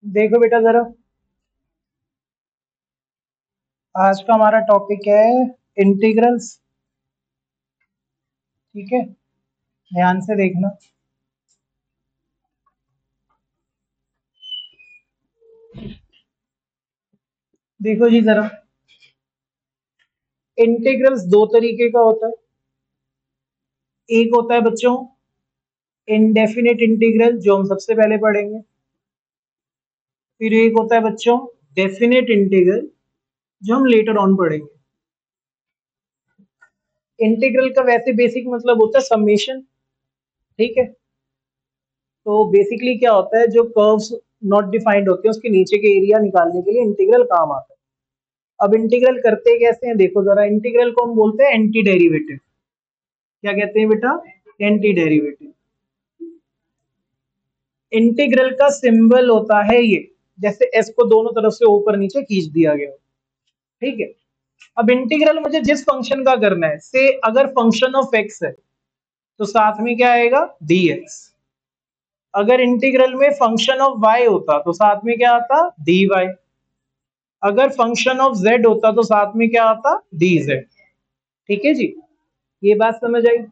देखो बेटा जरा, आज का हमारा टॉपिक है इंटीग्रल्स। ठीक है, ध्यान से देखना। देखो जी जरा, इंटीग्रल्स दो तरीके का होता है। एक होता है बच्चों इनडेफिनेट इंटीग्रल, जो हम सबसे पहले पढ़ेंगे। फिर एक होता है बच्चों डेफिनेट इंटीग्रल, जो हम लेटर ऑन पढ़ेंगे। इंटीग्रल का वैसे बेसिक मतलब होता है समेशन। ठीक है, तो बेसिकली क्या होता है, जो कर्व्स नॉट डिफाइंड होते हैं उसके नीचे के एरिया निकालने के लिए इंटीग्रल काम आता है। अब इंटीग्रल करते कैसे हैं, देखो जरा। इंटीग्रल को हम बोलते हैं एंटी डेरिवेटिव। क्या कहते हैं बेटा? Anti derivative. इंटीग्रल का सिंबल होता है ये, जैसे एस को दोनों तरफ से ऊपर नीचे खींच दिया गया। ठीक है, अब इंटीग्रल मुझे जिस फंक्शन का करना है, से अगर फंक्शन ऑफ एक्स है तो साथ में क्या आएगा? dx। अगर इंटीग्रल में फंक्शन ऑफ y होता तो साथ में क्या आता? dy। अगर फंक्शन ऑफ z होता तो साथ में क्या आता? dz। ठीक है जी, ये बात समझ आई?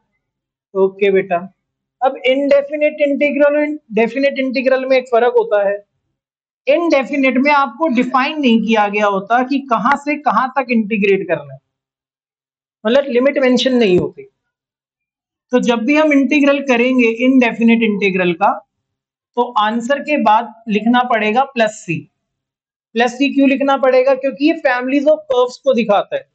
ओके बेटा। अब इनडेफिनेट इंटीग्रल और डेफिनेट इंटीग्रल में एक फर्क होता है। इनडेफिनेट में आपको डिफाइन नहीं किया गया होता कि कहां से कहां तक इंटीग्रेट करना है, मतलब लिमिट मेंशन नहीं होती। तो जब भी हम इंटीग्रल करेंगे इनडेफिनेट इंटीग्रल का, तो आंसर के बाद लिखना पड़ेगा प्लस सी। प्लस सी क्यों लिखना पड़ेगा? क्योंकि ये फैमिलीज ऑफ कर्व्स को दिखाता है,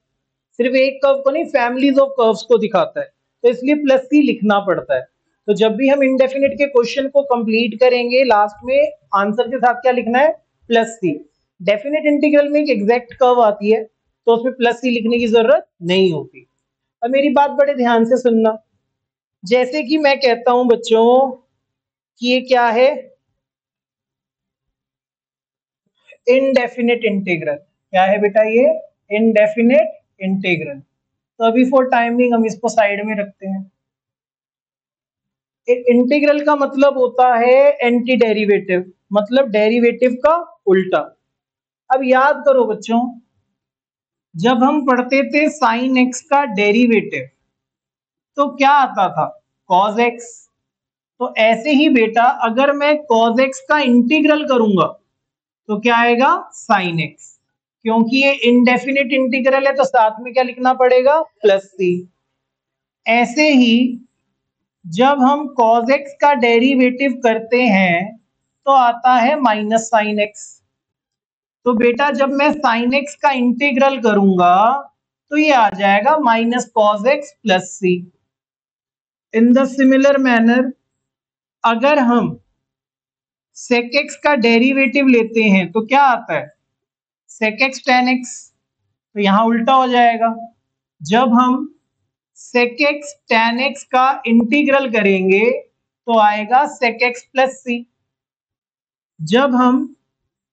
सिर्फ एक कर्व को नहीं, फैमिलीज ऑफ कर्व्स को दिखाता है, तो इसलिए प्लस सी लिखना पड़ता है। तो जब भी हम इंडेफिनेट के क्वेश्चन को कंप्लीट करेंगे, लास्ट में आंसर के साथ क्या लिखना है? प्लस सी। डेफिनेट इंटीग्रल में एक एग्जैक्ट कर्व आती है, तो उसमें प्लस सी लिखने की जरूरत नहीं होती। अब मेरी बात बड़े ध्यान से सुनना। जैसे कि मैं कहता हूं बच्चों कि ये क्या है? Indefinite integral. क्या है बेटा ये? Indefinite integral. तो अभी फॉर टाइमिंग हम इसको साइड में रखते हैं। इंटीग्रल का मतलब होता है एंटी डेरिवेटिव, मतलब डेरिवेटिव का उल्टा। अब याद करो बच्चों, जब हम पढ़ते थे साइन एक्स का डेरिवेटिव तो क्या आता था? Cos x. तो ऐसे ही बेटा, अगर मैं कॉज एक्स का इंटीग्रल करूंगा तो क्या आएगा? Sine x. क्योंकि ये इनडेफिनेट इंटीग्रल है तो साथ में क्या लिखना पड़ेगा? प्लस सी। ऐसे ही जब हम cos x का डेरिवेटिव करते हैं तो आता है माइनस साइन एक्स। तो बेटा जब मैं साइन एक्स का इंटीग्रल करूंगा तो ये आ जाएगा minus cos x plus c. In the similar manner, अगर हम सेक एक्स का डेरिवेटिव लेते हैं तो क्या आता है? Sec x tan x. तो यहां उल्टा हो जाएगा। जब हम सेक एक्स टेन एक्स का इंटीग्रल करेंगे तो आएगा सेक एक्स प्लस सी। जब हम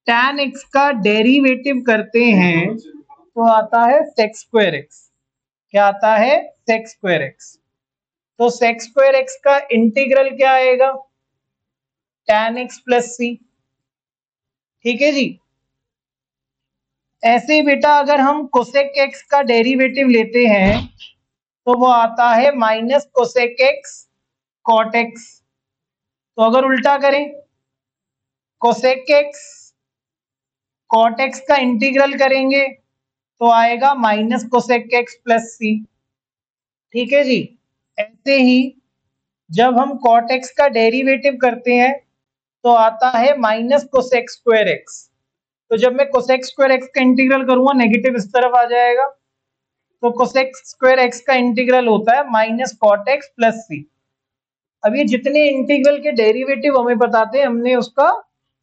tan x का डेरिवेटिव करते हैं तो आता है sec स्क्वायर x। क्या आता है? sec square x। तो sec स्क्वायर x का इंटीग्रल क्या आएगा? tan x प्लस सी। ठीक है जी। ऐसे ही बेटा अगर हम cosec x का डेरिवेटिव लेते हैं तो वो आता है minus cosec x cot x। तो अगर उल्टा करें, cosec x cot x का इंटीग्रल करेंगे तो आएगा माइनस cosec x प्लस सी। ठीक है जी। ऐसे ही जब हम cot x का डेरिवेटिव करते हैं तो आता है माइनस कोसेक स्क्वायर एक्स। तो जब मैं कोसेक स्क्वायर एक्स का इंटीग्रल करूंगा, नेगेटिव इस तरफ आ जाएगा, तो कोसेक स्क्वायर एक्स का इंटीग्रल होता है माइनस कॉट एक्स प्लस सी। अब ये जितने इंटीग्रल के डेरिवेटिव हमें बताते हैं, हमने उसका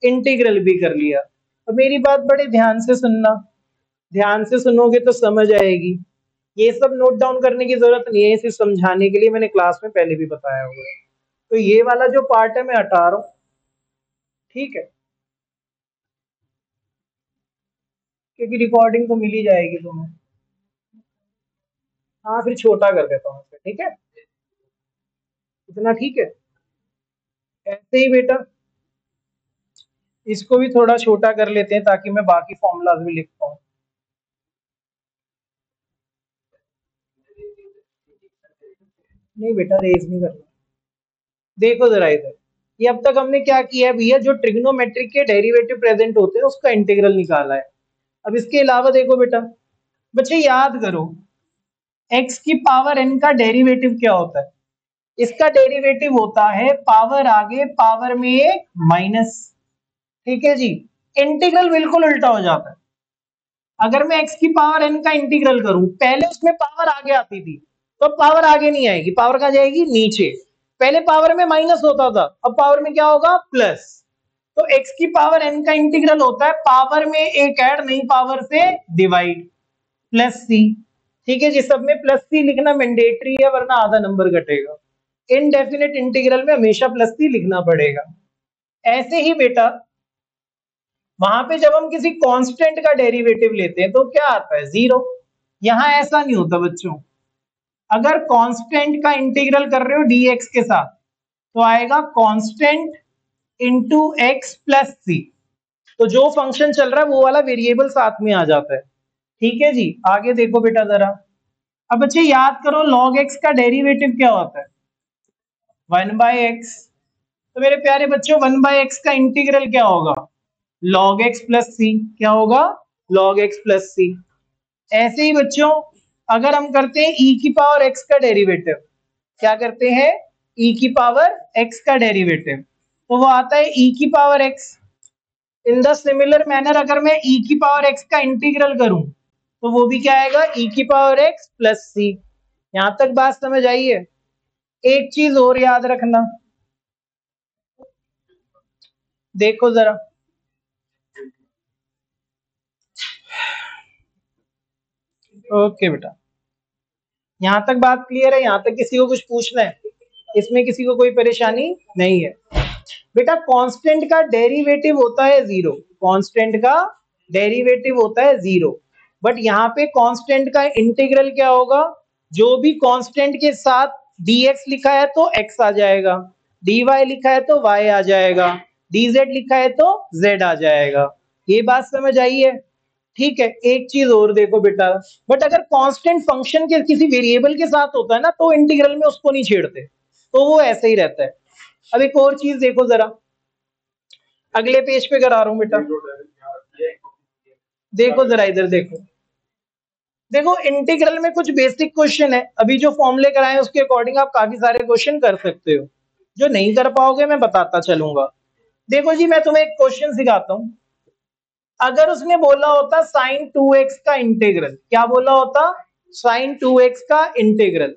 इंटीग्रल भी कर लिया। अब मेरी बात बड़े ध्यान से सुनना, ध्यान से सुनोगे तो समझ आएगी। ये सब नोट डाउन करने की जरूरत नहीं है, इसे समझाने के लिए मैंने क्लास में पहले भी बताया हुआ है। तो ये वाला जो पार्ट है मैं हटा रहा हूं। ठीक है, क्योंकि रिकॉर्डिंग तो मिल ही जाएगी तुम्हें। हाँ, फिर छोटा कर देता हूँ इसे, ठीक है? इतना ठीक है? ऐसे ही बेटा इसको भी थोड़ा छोटा कर लेते हैं ताकि मैं बाकी फॉर्मूलाज भी लिख पाऊँ। नहीं बेटा रेज नहीं करना। देखो जरा इधर, ये अब तक हमने क्या किया है भैया, जो ट्रिग्नोमेट्रिक के डेरिवेटिव प्रेजेंट होते हैं उसका इंटीग्रल निकाला है। अब इसके अलावा देखो बेटा, बच्चे याद करो x की पावर n का डेरिवेटिव क्या होता है। इसका डेरिवेटिव होता है पावर आगे पावर में एक माइनस। ठीक है जी, इंटीग्रल बिल्कुल उल्टा हो जाता है। अगर मैं x की पावर n का इंटीग्रल करूं, पहले उसमें पावर आगे आती थी, तो अब पावर आगे नहीं आएगी, पावर कहां जाएगी, नीचे। पहले पावर में माइनस होता था, अब पावर में क्या होगा, प्लस। तो x की पावर n का इंटीग्रल होता है पावर में एक ऐड, नहीं पावर से डिवाइड, प्लस सी। ठीक है जी, सब में प्लस सी लिखना मैंडेटरी है वरना आधा नंबर कटेगा। इनडेफिनेट इंटीग्रल में हमेशा प्लस सी लिखना पड़ेगा। ऐसे ही बेटा वहां पे जब हम किसी कांस्टेंट का डेरिवेटिव लेते हैं तो क्या आता है, जीरो। यहां ऐसा नहीं होता बच्चों, अगर कांस्टेंट का इंटीग्रल कर रहे हो dx के साथ तो आएगा constant into x plus c. तो जो फंक्शन चल रहा है वो वाला वेरिएबल साथ में आ जाता है। ठीक है जी, आगे देखो बेटा जरा। अब बच्चे याद करो log x का डेरिवेटिव क्या होता है, 1/x। तो मेरे प्यारे बच्चों 1/x का इंटीग्रल क्या होगा, log x प्लस सी। क्या होगा, log x प्लस सी। ऐसे ही बच्चों अगर हम करते हैं e की पावर x का डेरिवेटिव, क्या करते हैं, e की पावर x का डेरिवेटिव, तो वो आता है e की power x। In the similar manner अगर मैं e की पावर x का इंटीग्रल करूं तो वो भी क्या आएगा, e की पावर x प्लस सी। यहां तक बात समझ आई है। एक चीज और याद रखना, देखो जरा, ओके बेटा, यहां तक बात क्लियर है, यहां तक किसी को कुछ पूछना है, इसमें किसी को कोई परेशानी नहीं है। बेटा कांस्टेंट का डेरिवेटिव होता है जीरो, कांस्टेंट का डेरिवेटिव होता है जीरो, बट यहाँ पे कांस्टेंट का इंटीग्रल क्या होगा, जो भी कांस्टेंट के साथ dx लिखा है तो x आ जाएगा, dy लिखा है तो y आ जाएगा, dz लिखा है तो z आ जाएगा। ये बात समझ आई है। ठीक है, एक चीज और देखो बेटा, बट अगर कांस्टेंट फंक्शन के किसी वेरिएबल के साथ होता है ना तो इंटीग्रल में उसको नहीं छेड़ते, तो वो ऐसे ही रहता है। अब एक और चीज देखो जरा, अगले पेज पे करा रहा हूं बेटा, देखो जरा इधर देखो। देखो इंटीग्रल में कुछ बेसिक क्वेश्चन है, अभी जो फॉर्मूले कराए उसके अकॉर्डिंग आप काफी सारे क्वेश्चन कर सकते हो, जो नहीं कर पाओगे मैं बताता चलूंगा। देखो जी मैं तुम्हें एक क्वेश्चन सिखाता हूं। अगर उसने बोला होता साइन 2x का इंटीग्रल, क्या बोला होता, साइन 2x का इंटीग्रल।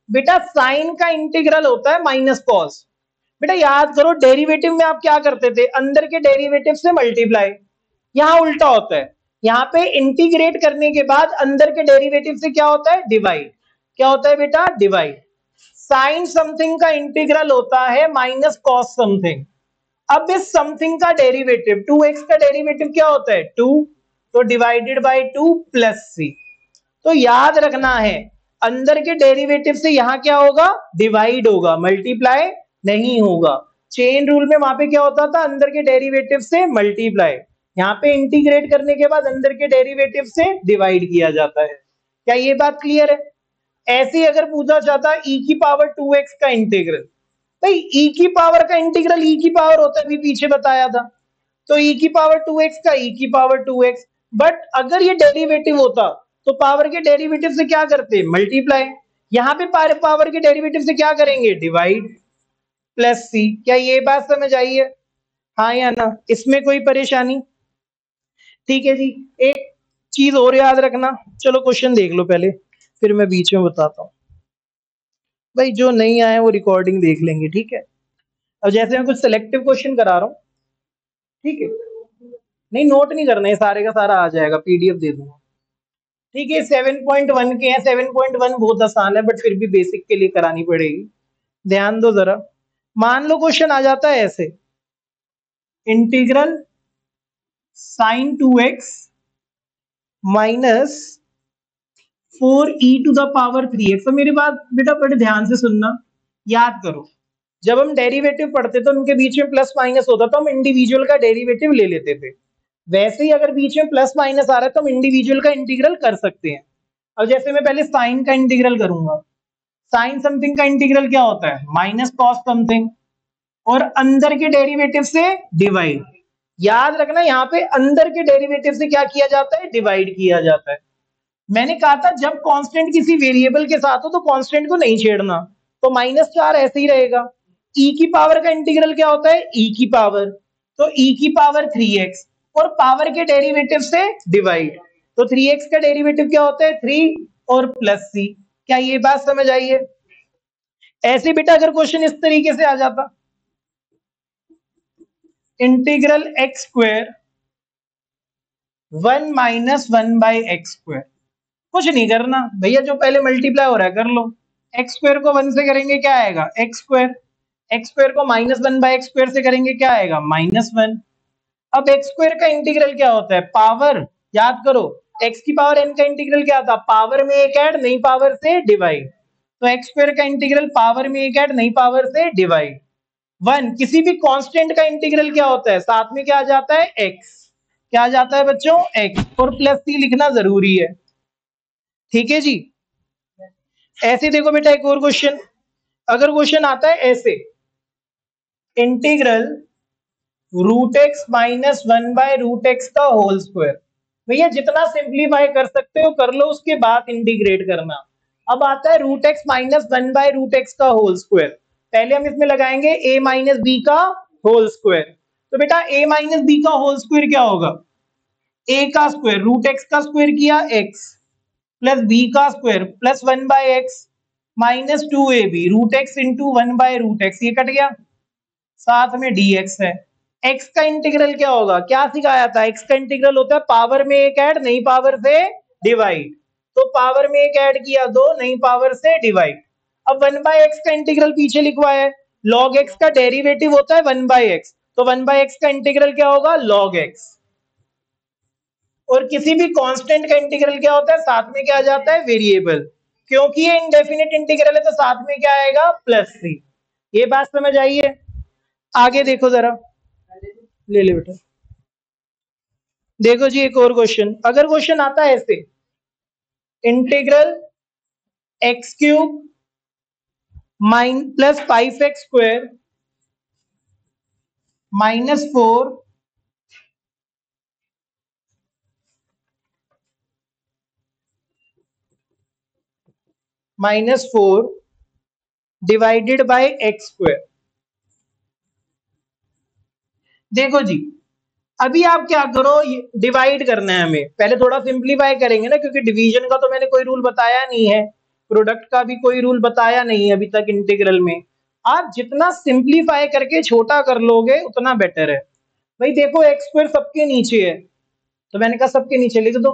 बेटा साइन का इंटीग्रल होता है माइनस कॉस। बेटा याद करो डेरिवेटिव में आप क्या करते थे, अंदर के डेरिवेटिव से मल्टीप्लाई। यहाँ उल्टा होता है, यहाँ पे इंटीग्रेट करने के बाद अंदर के डेरिवेटिव से क्या होता है, डिवाइड। क्या होता है बेटा, डिवाइड। साइन समथिंग का इंटीग्रल होता है माइनस कॉस समथिंग। अब इस समथिंग का डेरिवेटिव 2x का डेरिवेटिव क्या होता है, 2, तो डिवाइडेड बाय 2 प्लस सी। तो याद रखना है अंदर के डेरिवेटिव से यहां क्या होगा, डिवाइड होगा, मल्टीप्लाई नहीं होगा। चेन रूल में वहां पे क्या होता था, अंदर के डेरिवेटिव से मल्टीप्लाई, यहाँ पे इंटीग्रेट करने के बाद अंदर के डेरिवेटिव से डिवाइड किया जाता है। क्या ये बात क्लियर है। ऐसे अगर पूछा जाता e की पावर 2x का इंटीग्रल, भाई e की पावर का इंटीग्रल e की पावर होता है, भी पीछे बताया था, तो e की पावर 2x का e की पावर 2x। बट अगर ये डेरिवेटिव होता तो पावर के डेरिवेटिव से क्या करते, मल्टीप्लाई। यहाँ पे पावर के डेरिवेटिव से क्या करेंगे, डिवाइड, प्लस सी। क्या ये बात समझ आई है, हाँ या ना, इसमें कोई परेशानी। ठीक है जी, एक चीज और याद रखना, चलो क्वेश्चन देख लो पहले फिर मैं बीच में बताता हूँ। भाई जो नहीं आया वो रिकॉर्डिंग देख लेंगे, ठीक है। अब जैसे मैं कुछ सिलेक्टिव क्वेश्चन करा रहा हूँ, ठीक है, नहीं नोट नहीं करना है, सारे का सारा आ जाएगा, पीडीएफ दे दूंगा। ठीक है 7.1 के हैं, 7.1 बहुत आसान है बट फिर भी बेसिक के लिए करानी पड़ेगी, ध्यान दो जरा। मान लो क्वेश्चन आ जाता है ऐसे, integral sine 2x minus 4e to the power 3x। तो मेरी बात बेटा बड़े ध्यान से सुनना, याद करो, जब हम डेरिवेटिव पढ़ते तो उनके बीच में प्लस माइनस होता तो हम इंडिविजुअल का डेरिवेटिव ले लेते थे। वैसे ही अगर बीच में प्लस माइनस आ रहा है तो हम इंडिविजुअल का इंटीग्रल कर सकते हैं। अब जैसे मैं पहले साइन का इंटीग्रल करूंगा, साइन समथिंग का इंटीग्रल क्या होता है, माइनस कॉस समथिंग, और अंदर के डेरिवेटिव से डिवाइड। याद रखना यहाँ पे अंदर के डेरिवेटिव से क्या किया जाता है, डिवाइड किया जाता है। मैंने कहा था जब कांस्टेंट किसी वेरिएबल के साथ हो तो कांस्टेंट को नहीं छेड़ना, तो -4 ऐसे ही रहेगा। ई की पावर का इंटीग्रल क्या होता है, ई की पावर, तो ई की पावर 3x और पावर के डेरिवेटिव से डिवाइड, तो 3x का डेरिवेटिव क्या होता है 3 और प्लस c। क्या ये बात समझ आई है? ऐसे बेटा अगर क्वेश्चन इस तरीके से आ जाता, integral x square 1 minus 1/x², कुछ नहीं करना भैया, जो पहले मल्टीप्लाई हो रहा है कर लो। एक्स स्क्वायर को 1 से करेंगे क्या आएगा, एक्स स्क्वायर। एक्स स्क्वायर को -1/x² से करेंगे क्या आएगा, -1। अब एक्स स्क्वायर का इंटीग्रल क्या होता है, पावर। याद करो एक्स की पावर n का इंटीग्रल क्या था, पावर में एक ऐड नई पावर से डिवाइड, तो एक्स स्क्वायर का इंटीग्रल पावर में एक ऐड नई पावर से डिवाइड। 1 किसी भी कांस्टेंट का इंटीग्रल क्या होता है, साथ में क्या आ जाता है, x। क्या आ जाता है बच्चों, x, और प्लस c लिखना जरूरी है। ठीक है जी। ऐसे देखो बेटा एक और क्वेश्चन, अगर क्वेश्चन आता है ऐसे, इंटीग्रल √x माइनस 1/√x का होल स्क्वायर। भैया जितना सिंप्लीफाई कर सकते हो कर लो, उसके बाद इंटीग्रेट करना। अब आता है √x माइनस 1/√x का होल स्क्वायर, पहले हम इसमें लगाएंगे a माइनस बी का होल स्क्वायर। तो बेटा a माइनस बी का होल स्क्वायर क्या होगा, a का स्क्वायर √x का स्क्वायर किया x, प्लस b का square plus 1/x minus 2ab √x into 1/√x, ये कट गया, साथ में dx है। x का इंटीग्रल क्या होगा, क्या सिखाया था, x का इंटीग्रल होता है पावर में एक ऐड नई पावर से डिवाइड, तो पावर में एक ऐड किया दो नई पावर से डिवाइड। अब 1/x का इंटीग्रल पीछे लिखवाया है, log x का डेरिवेटिव होता है 1/x, तो 1/x का इंटीग्रल क्या होगा, log x। और किसी भी कांस्टेंट का इंटीग्रल क्या होता है, साथ में क्या आ जाता है, वेरिएबल। क्योंकि ये इंडेफिनिट इंटीग्रल है तो साथ में क्या आएगा, प्लस सी। ये बात समझ आई है? आगे देखो जरा, ले ले बेटा। देखो जी एक और क्वेश्चन, अगर क्वेश्चन आता है ऐसे, integral x³ plus 5x² -4 divided bye x²। देखो जी अभी आप क्या करो, डिवाइड करना है हमें, पहले थोड़ा सिंप्लीफाई करेंगे ना, क्योंकि डिवीजन का तो मैंने कोई रूल बताया नहीं है, प्रोडक्ट का भी कोई रूल बताया नहीं है अभी तक इंटीग्रल में। आप जितना सिंप्लीफाई करके छोटा कर लोगे उतना बेटर है। भाई देखो x² सबके नीचे है, तो मैंने कहा सबके नीचे लिख दो,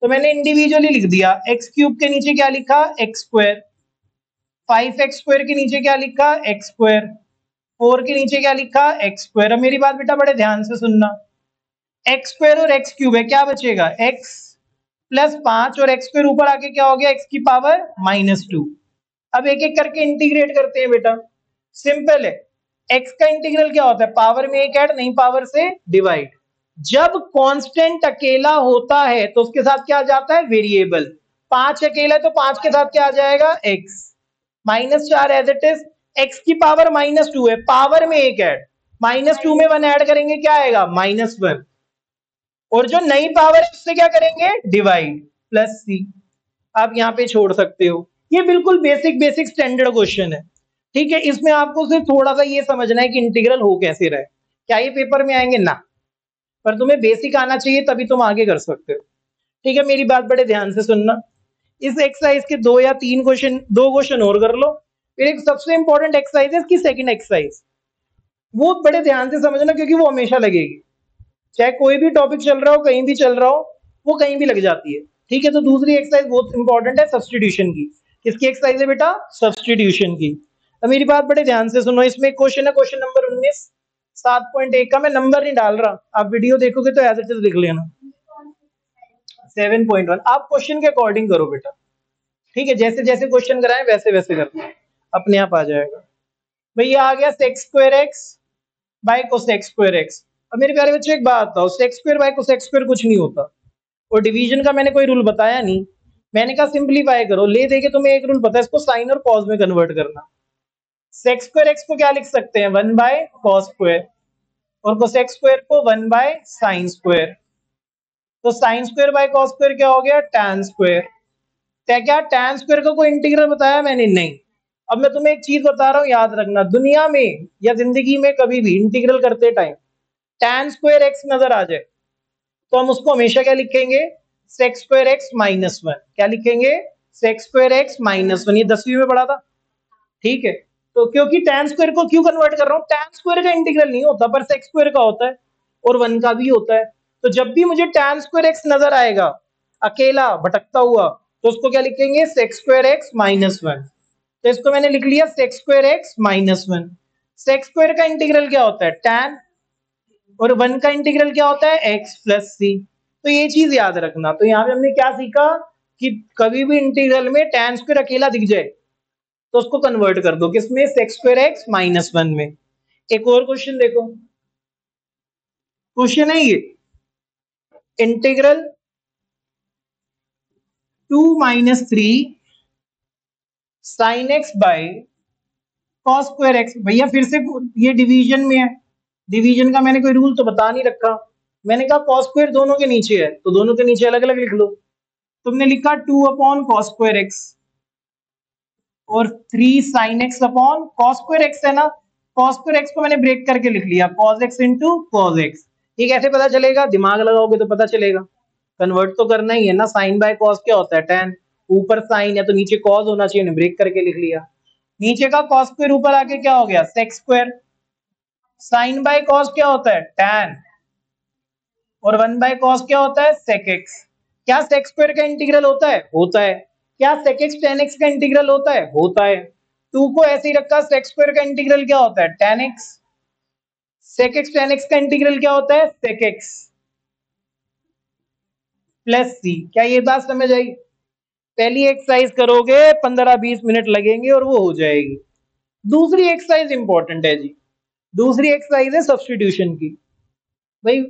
तो मैंने इंडिविजुअली लिख दिया, x³ के नीचे क्या लिखा, x², 5x² के नीचे क्या लिखा, x², 4 के नीचे क्या लिखा, x²। अब मेरी बात बेटा बड़े ध्यान से सुनना, x² और x³ है, क्या बचेगा, x प्लस 5 और x² ऊपर आके क्या हो गया, x की पावर -2। अब एक एक करके इंटीग्रेट करते हैं बेटा, सिंपल है। x का इंटीग्रल क्या होता है, पावर में एक ऐड नई पावर से डिवाइड। जब कांस्टेंट अकेला होता है तो उसके साथ क्या आ जाता है, वेरिएबल। 5 अकेला है तो 5 के साथ क्या आ जाएगा, x, -4 as it is. x की पावर -2 है, पावर में एक ऐड, -2 में 1 ऐड करेंगे क्या आएगा, -1, और जो नई पावर है उससे क्या करेंगे, डिवाइड, प्लस c। आप यहाँ पे छोड़ सकते हो, ये बिल्कुल बेसिक बेसिक स्टैंडर्ड क्वेश्चन है। ठीक है, इसमें आपको सिर्फ थोड़ा सा ये समझना है कि इंटीग्रल हो कैसे रहा है, क्या ये पेपर में आएंगे ना, पर तुम्हें बेसिक आना चाहिए तभी तुम आगे कर सकते हो। ठीक है, मेरी बात बड़े ध्यान से सुनना, इस एक्सरसाइज के 2 या 3 क्वेश्चन, 2 क्वेश्चन और कर लो, फिर एक सबसे इंपॉर्टेंट एक्सरसाइज है इसकी सेकंड एक्सरसाइज, वो बड़े ध्यान से समझना क्योंकि वो हमेशा लगेगी, चाहे कोई भी टॉपिक चल रहा हो, कहीं भी चल रहा हो, वो कहीं भी लग जाती है। ठीक है, तो दूसरी एक्सरसाइज बहुत इंपॉर्टेंट है, सब्सटीट्यूशन की। किसकी एक्सरसाइज है बेटा, सब्सटीट्यूशन की। अब मेरी बात बड़े ध्यान से सुनो, इसमें एक क्वेश्चन है, क्वेश्चन नंबर 19, 7.1 का, मैं नंबर नहीं डाल रहा, आप वीडियो देखोगे तो एज इट इज लिख लेना। 7.1 आप क्वेश्चन के अकॉर्डिंग करो बेटा, ठीक है, जैसे जैसे क्वेश्चन कराए वैसे वैसे करना, अपने आप आ जाएगा। भैया आ गया sec x square x bye cosec square x. अब मेरे प्यारे बच्चों एक बात बताओ, sex square by cosec square कुछ नहीं होता, और डिवीजन का मैंने कोई रूल बताया नहीं। मैंने कहा सिंपलीफाई करो, ले देके तुम्हें एक रूल पता है, इसको साइन और कॉस में कन्वर्ट करना। सेक्स स्क्वायर एक्स को क्या लिख सकते हैं, 1/cos स्क्वायर, और कोसेक स्क्वायर को 1/sin स्क्वायर। तो sine square by cos square क्या हो गया, tan स्क्वायर। क्या tan स्क्वायर का कोई इंटीग्रल बताया मैंने, नहीं। अब मैं तुम्हें एक चीज बता रहा हूं, याद रखना, दुनिया में या जिंदगी में कभी भी इंटीग्रल करते टाइम tan स्क्वायर एक्स नजर आ जाए तो हम उसको हमेशा क्या लिखेंगे, sex square x minus one. क्या लिखेंगे, sex square x minus one. ये 10वीं में पढ़ा था, ठीक है। तो क्योंकि tan स्क्वायर को क्यों कन्वर्ट कर रहा हूं, tan स्क्वायर का इंटीग्रल नहीं होता पर सेक्स स्क्वायर का होता है और वन का भी होता है। तो जब भी मुझे tan स्क्वायर एक्स नजर आएगा अकेला भटकता हुआ, तो उसको क्या लिखेंगे, sex square x minus one. तो इसको मैंने लिख लिया sex square x minus one. Sex square का इंटीग्रल क्या होता है, tan, और वन का इंटीग्रल क्या होता है, एक्स प्लस सी। तो ये चीज याद रखना। तो यहाँ पे हमने क्या सीखा कि कभी भी इंटीग्रल में tan स्क्वायर अकेला दिख जाए तो उसको कन्वर्ट कर दो किसमें, sex square x minus one में। एक और क्वेश्चन देखो, क्वेश्चन है ये, integral 2 - 3 sign x by cos square x. भैया फिर से ये डिवीजन में है, डिवीजन का मैंने कोई रूल तो बता नहीं रखा। मैंने कहा कॉस स्क्वायर दोनों के नीचे है तो दोनों के नीचे अलग अलग लिख लो। तुमने लिखा 2/cos स्क्वायर एक्स और 3 sin x upon cos square x है ना, कॉस स्क्वायर एक्स को मैंने ब्रेक करके लिख लिया cos x into cos x. ये कैसे पता चलेगा, दिमाग लगाओगे तो पता चलेगा, कन्वर्ट तो करना ही है ना। साइन बाय कॉस क्या होता है, tan, ऊपर साइन है तो नीचे कॉस होना चाहिए, ब्रेक करके लिख लिया। नीचे का कॉस स्क्वायर ऊपर आके क्या हो गया, sec x square. Sine by cos क्या होता है, tan, और 1/cos क्या होता है, sec x। क्या सेक्स स्क्वायर का इंटीग्रल होता है, होता है। क्या sec x tan x का इंटीग्रल होता है, होता है। टू को ऐसे ही रखा, सेक्स स्क्वायर का इंटीग्रल क्या होता है, tan x। sec x tan x का इंटीग्रल क्या होता है, sec x प्लस सी। क्या ये बात समझ आई, पहली एक्सरसाइज करोगे 15-20 मिनट लगेंगे और वो हो जाएगी। दूसरी एक्सरसाइज इंपॉर्टेंट है जी, दूसरी एक्सरसाइज है सब्सटीट्यूशन की। भाई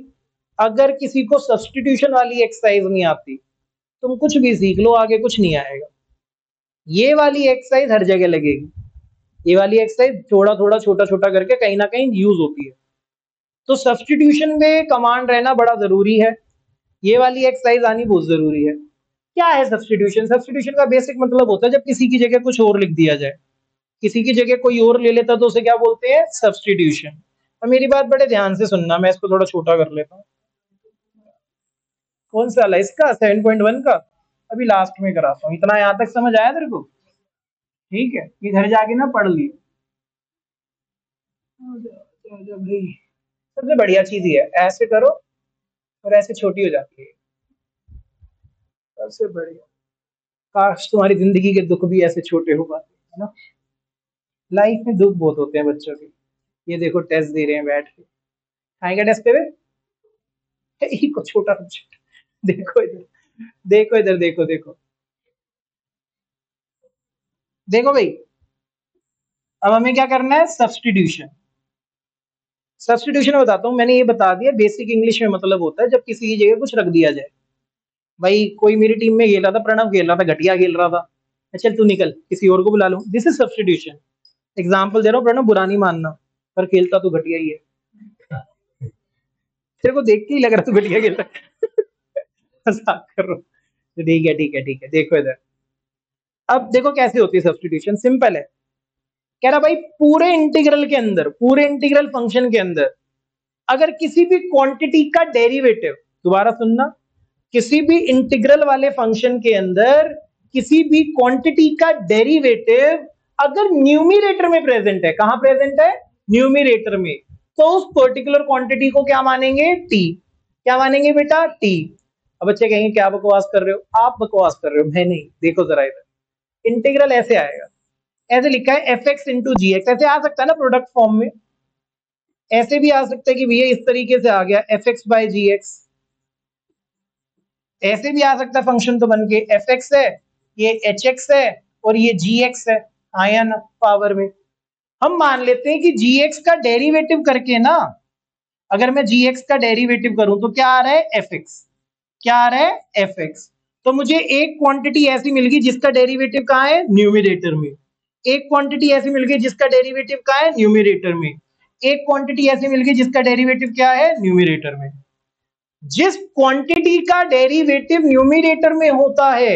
अगर किसी को सब्सटीट्यूशन वाली एक्सरसाइज नहीं आती, तुम कुछ भी सीख लो आगे कुछ नहीं आएगा। ये वाली एक्सरसाइज हर जगह लगेगी, ये वाली एक्सरसाइज थोड़ा थोड़ा छोटा छोटा करके कहीं ना कहीं यूज होती है। तो सब्सटीट्यूशन में कमांड रहना बड़ा जरूरी है, ये वाली एक्सरसाइज आनी बहुत जरूरी है। क्या है सब्सटीट्यूशन, सब्सटीट्यूशन का बेसिक मतलब होता है जब किसी की जगह कुछ और लिख दिया जाए, किसी की जगह कोई और ले लेता तो उसे क्या बोलते हैं, सब्सटीट्यूशन। और मेरी बात बड़े ध्यान से सुनना, मैं इसको थोड़ा छोटा कर लेता हूँ। कौन सा वाला, इसका 7.1 का, अभी लास्ट में कराता हूँ। इतना यहाँ तक समझ आया तेरे को, ठीक है, ये घर जाके ना पढ़ ली। सबसे बढ़िया चीज ये है, ऐसे करो और ऐसे छोटी हो जाती है, सबसे बढ़िया। काश तुम्हारी जिंदगी के दुख भी ऐसे छोटे हो पाते, है ना। लाइफ में दुख बहुत होते हैं बच्चों के। ये देखो टेस्ट दे रहे हैं बैठ के, आएगा टेस्ट पे को छोटा बच्चा। देखो इधर, देखो इधर, देखो देखो, देखो भाई। अब हमें क्या करना है, सब्सटीट्यूशन। सब्सटीट्यूशन बताता हूँ, मैंने ये बता दिया बेसिक इंग्लिश में मतलब होता है जब किसी की जगह कुछ रख दिया जाए। भाई कोई मेरी टीम में खेल रहा था, प्रणव खेल रहा था, घटिया खेल रहा था, चल तू निकल किसी और को बुला लो, दिस इज सब्सटीट्यूशन। एग्जाम्पल दे रहा हूँ प्रणव, बुरा नहीं मानना, पर खेलता तू घटिया ही है, तेरे को देख के ही लग रहा तू घटिया खेल रहा है। मजाक कर रहा हूँ। तो ठीक है ठीक है ठीक है, देखो इधर। अब देखो कैसे होती है सब्सटीट्यूशन, सिंपल है। कह रहा भाई पूरे इंटीग्रल के अंदर, पूरे इंटीग्रल फंक्शन के अंदर अगर किसी भी क्वांटिटी का डेरिवेटिव, दोबारा सुनना, किसी भी इंटीग्रल वाले फंक्शन के अंदर किसी भी क्वांटिटी का डेरिवेटिव अगर न्यूमिरेटर में प्रेजेंट है, कहां प्रेजेंट है, न्यूमिरेटर में, तो उस पर्टिकुलर क्वांटिटी को क्या मानेंगे, टी। क्या मानेंगे बेटा, टी। अब बच्चे कहेंगे क्या बकवास कर रहे हो, आप बकवास कर रहे हो, मैं नहीं। देखो जरा इधर, इंटीग्रल ऐसे आएगा, ऐसे लिखा है एफ एक्स इंटू जी एक्स, ऐसे आ सकता है ना प्रोडक्ट फॉर्म में। ऐसे भी आ सकता है कि भैया इस तरीके से आ गया f x by g x. ऐसे भी आ सकता है फंक्शन तो बन के एफ एक्स है, ये एच एक्स है और ये जी एक्स है, आया ना पावर में। हम मान लेते हैं कि gx का डेरिवेटिव करके ना, अगर मैं gx का डेरिवेटिव करूं तो क्या आ रहा है fx, क्या आ रहा है fx। तो मुझे एक क्वांटिटी ऐसी मिल गई जिसका डेरिवेटिव कहाँ है, न्यूमिरेटर में। एक क्वांटिटी ऐसी मिल गई जिसका डेरिवेटिव कहाँ है, न्यूमिरेटर में। एक क्वांटिटी ऐसी मिल गई जिसका डेरिवेटिव क्या है, न्यूमिरेटर में। जिस क्वांटिटी का डेरिवेटिव न्यूमिरेटर में होता है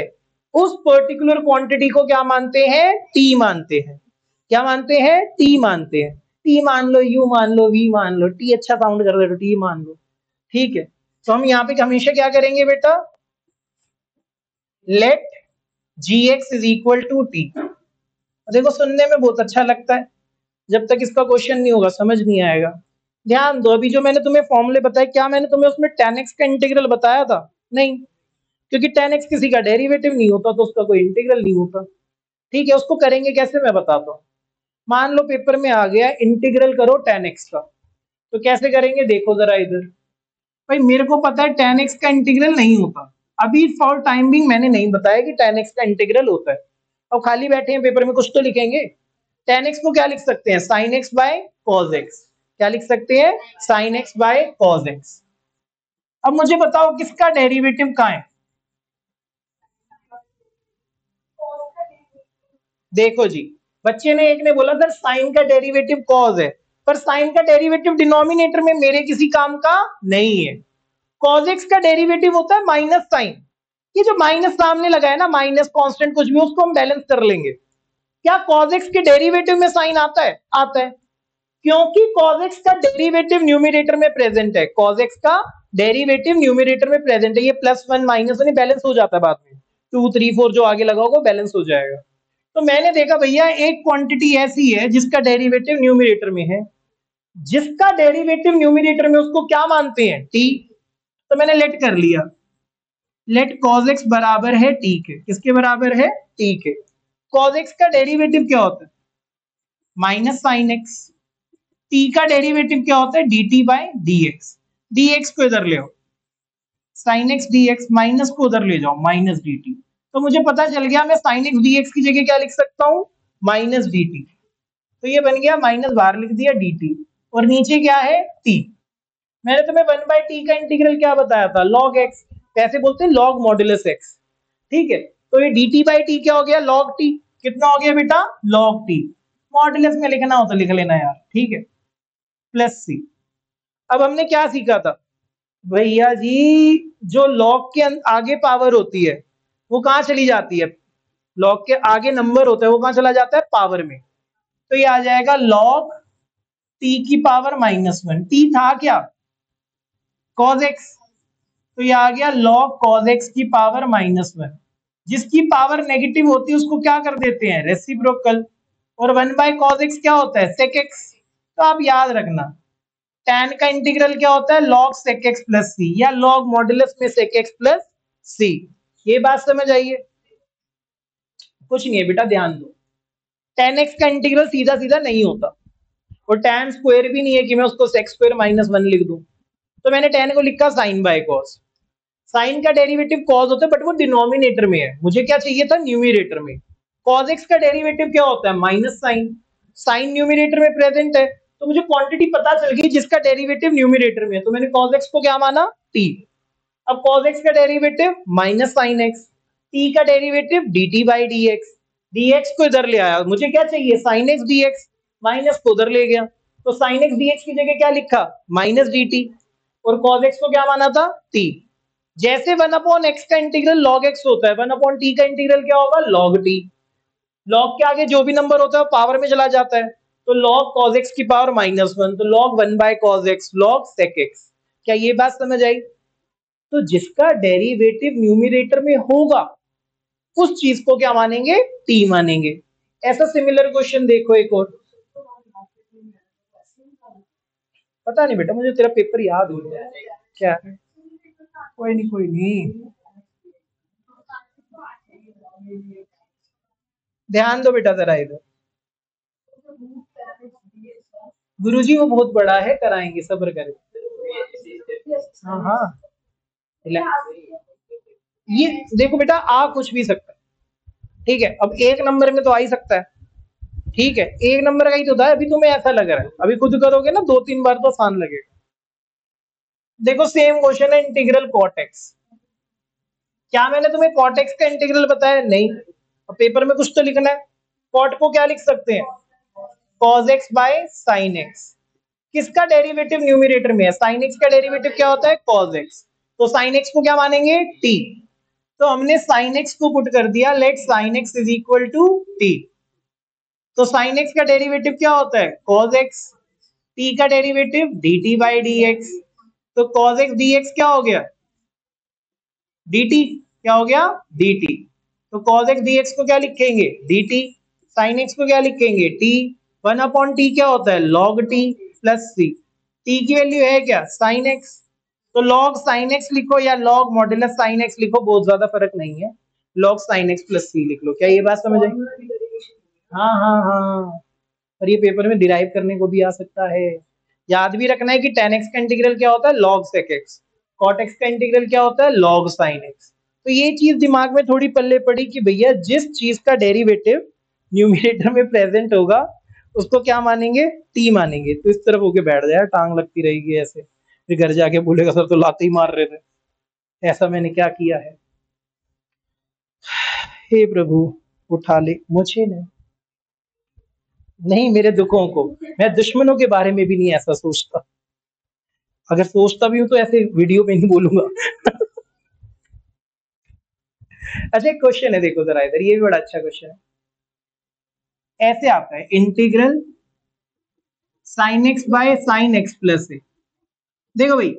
उस पर्टिकुलर क्वांटिटी को क्या मानते हैं, टी मानते हैं। क्या मानते हैं, टी मानते हैं। टी मान लो, यू मान लो, वी मान लो, टी अच्छा साउंड कर रहे हो, टी मान लो, ठीक है। तो हम यहाँ पे हमेशा क्या करेंगे बेटा, let gx is equal to t. देखो सुनने में बहुत अच्छा लगता है, जब तक इसका क्वेश्चन नहीं होगा समझ नहीं आएगा। ध्यान दो, अभी जो मैंने तुम्हें फॉर्मूले बताए, क्या मैंने तुम्हें उसमें tan x का इंटीग्रल बताया था, नहीं, क्योंकि tan x किसी का डेरिवेटिव नहीं होता तो उसका कोई इंटीग्रल नहीं होता। ठीक है, उसको करेंगे कैसे मैं बताता हूँ। मान लो पेपर में आ गया इंटीग्रल करो tan x का, तो कैसे करेंगे देखो जरा इधर। भाई मेरे को पता है tan x का इंटीग्रल नहीं होता, अभी फॉर टाइम बिंग मैंने नहीं बताया कि tan x का इंटीग्रल होता है। अब खाली बैठे हैं पेपर में, कुछ तो लिखेंगे। tan x को क्या लिख सकते हैं, sin x by cos x। क्या लिख सकते हैं, sin x by cos x। अब मुझे बताओ किसका डेरिवेटिव कहाँ है। देखो जी, बच्चे ने एक ने बोला सर साइन का डेरिवेटिव cos है, पर साइन का डेरिवेटिव डिनोमिनेटर में मेरे किसी काम का नहीं है। cos x का डेरिवेटिव होता है माइनस साइन। ये जो माइनस सामने लगा है ना, माइनस कांस्टेंट कुछ भी, उसको हम बैलेंस कर लेंगे। क्या cos x के डेरिवेटिव में साइन आता है, आता है, क्योंकि cos x का डेरिवेटिव न्यूमिनेटर में प्रेजेंट है। cos x का डेरिवेटिव न्यूमिनेटर में प्रेजेंट है। ये plus one minus one balance हो जाता है बाद में, 2 3 4 जो आगे लगा होगा बैलेंस हो जाएगा। तो मैंने देखा भैया एक क्वांटिटी ऐसी है जिसका डेरिवेटिव न्यूमिनेटर में है, जिसका डेरिवेटिव न्यूमिनेटर में उसको क्या मानते हैं, टी। तो मैंने लेट कर लिया, लेट cos x बराबर है टी के, किसके बराबर है, टी के। cos x का डेरिवेटिव क्या होता है, माइनस साइन एक्स। टी का डेरिवेटिव क्या होता है, d t by d x. D x को इधर ले आओ, sign x d x, minus को उधर ले जाओ, माइनस डी टी। तो मुझे पता चल गया मैं साइन एक्स डी एक्स की जगह क्या लिख सकता हूँ, माइनस डी टी। तो ये बन गया, माइनस बाहर लिख दिया डी टी, और नीचे क्या है, टी। मैंने तुम्हें वन बाई टी का इंटीग्रल क्या बताया था, लॉग एक्स। कैसे बोलते हैं, लॉग मॉड्यूलस एक्स। ठीक है, तो ये डी टी बाई टी क्या हो गया, लॉग टी। कितना हो गया बेटा, लॉग टी। मॉड्यूलस में लिखना हो तो लिख लेना यार, ठीक है, प्लस सी। अब हमने क्या सीखा था भैया जी, जो लॉग के आगे पावर होती है वो कहाँ चली जाती है, लॉग के आगे नंबर होता है वो कहाँ चला जाता है, पावर में। तो ये आ जाएगा लॉग टी की पावर माइनस वन। टी था क्या, कॉज एक्स, तो ये आ गया लॉग कॉज एक्स की पावर माइनस वन। जिसकी पावर नेगेटिव होती है उसको क्या कर देते हैं, रेसिप्रोकल। और वन बाय कॉज एक्स क्या होता है, सेक एक्स। तो आप याद रखना tan का इंटीग्रल क्या होता है, log sec x प्लस सी, या log मॉडुलस में sec x प्लस सी। ये बात समझ आइए, कुछ नहीं है बेटा, ध्यान दो। tan x का इंटीग्रल सीधा सीधा नहीं होता, और tan स्क्वायर भी नहीं है कि मैं उसको sec स्क्वायर माइनस वन लिख दूं। तो मैंने tan को लिखा sin बाय cos। साइन का डेरिवेटिव cos होता है बट वो डिनोमिनेटर में है, मुझे क्या चाहिए था, न्यूमिनेटर में। cos x का डेरिवेटिव क्या होता है, माइनस साइन। साइन न्यूमिनेटर में प्रेजेंट है, तो मुझे क्वांटिटी पता चल गई जिसका डेरिवेटिव न्यूमिनेटर में है, तो मैंने cos x को क्या माना, t। अब cos x का derivative minus sine x, t का derivative dt by dx। dx को इधर ले आया, मुझे क्या चाहिए, साइन x dx, माइनस को उधर ले गया, तो साइन x dx की जगह क्या लिखा, माइनस dt। और cos x को क्या माना था, t। जैसे वन अपॉन एक्स का इंटीग्रल लॉग एक्स होता है, वन अपॉन टी का इंटीग्रल क्या होगा, लॉग टी। लॉग के आगे जो भी नंबर होता है वो पावर में चला जाता है, तो लॉग कॉज एक्स की पावर माइनस वन, तो log one by cos x, log sec x. क्या ये बात समझ आई। तो जिसका डेरिवेटिव न्यूमिनेटर में होगा उस चीज को क्या मानेंगे, टी मानेंगे। ऐसा सिमिलर क्वेश्चन देखो एक और। पता नहीं बेटा, मुझे तेरा पेपर याद हो गया क्या, कोई नहीं कोई नहीं, ध्यान दो बेटा जरा इधर। गुरुजी वो बहुत बड़ा है, कराएंगे, सब्र करें। हाँ हाँ, ये देखो बेटा, आ कुछ भी सकता है, ठीक है। अब एक नंबर में तो आ ही सकता है, ठीक है, 1 नंबर का ही तो था, अभी तुम्हें ऐसा लग रहा है, अभी खुद करोगे ना 2-3 बार तो आसान लगेगा। देखो सेम क्वेश्चन है, इंटीग्रल कॉट एक्स। क्या मैंने तुम्हें कॉट एक्स का इंटीग्रल बताया? नहीं। अब पेपर में कुछ तो लिखना है। कॉट को क्या लिख सकते हैं? Cos x by sine x. किसका डेरिवेटिव न्यूमरेटर में है? साइन एक्स का डेरिवेटिव क्या होता है? Cos x. तो साइन एक्स को क्या मानेंगे? टी। तो हमने साइन एक्स को पुट कर दिया, let sine x is equal to t. तो साइन एक्स का डेरिवेटिव क्या होता है? Cos x. टी का derivative d t by d x. तो कॉस एक्स डी एक्स क्या हो गया? D t. क्या हो गया? D t. तो कॉस एक्स डी एक्स को क्या लिखेंगे? D T. साइन एक्स को क्या लिखेंगे? टी। 1/t क्या होता है? Log T plus c. T की वैल्यू है क्या? Sine x. तो लॉग साइन एक्स लिखो या लॉग मॉड्यूलस साइन एक्स लिखो, बहुत ज्यादा फर्क नहीं है। लॉग साइन एक्स प्लस सी लिख लो। क्या ये बात समझ आई? हाँ हाँ हाँ। और ये पेपर में डिराइव करने को भी आ सकता है। याद भी रखना है कि tan x का इंटीग्रल क्या होता है? log sec x। cot x का इंटीग्रल क्या होता है? log sin x। तो ये चीज दिमाग में थोड़ी पल्ले पड़ी कि भैया जिस चीज का डेरिवेटिव न्यूमरेटर में प्रेजेंट होगा उसको क्या मानेंगे? टी मानेंगे। तो इस तरफ होके बैठ जाए, टांग लगती रहेगी ऐसे, फिर घर जाके बोलेगा सर तो लाते ही मार रहे थे, ऐसा मैंने क्या किया है? हे प्रभु उठा ले मुझे नहीं। नहीं, मेरे दुखों को। मैं दुश्मनों के बारे में भी नहीं ऐसा सोचता। अगर सोचता भी हूं तो ऐसे वीडियो पे नहीं बोलूंगा। अच्छा एक क्वेश्चन है, देखो जरा इधर, ये भी बड़ा अच्छा क्वेश्चन है। ऐसे आता है integral sine x by sine x plus a. देखो भाई,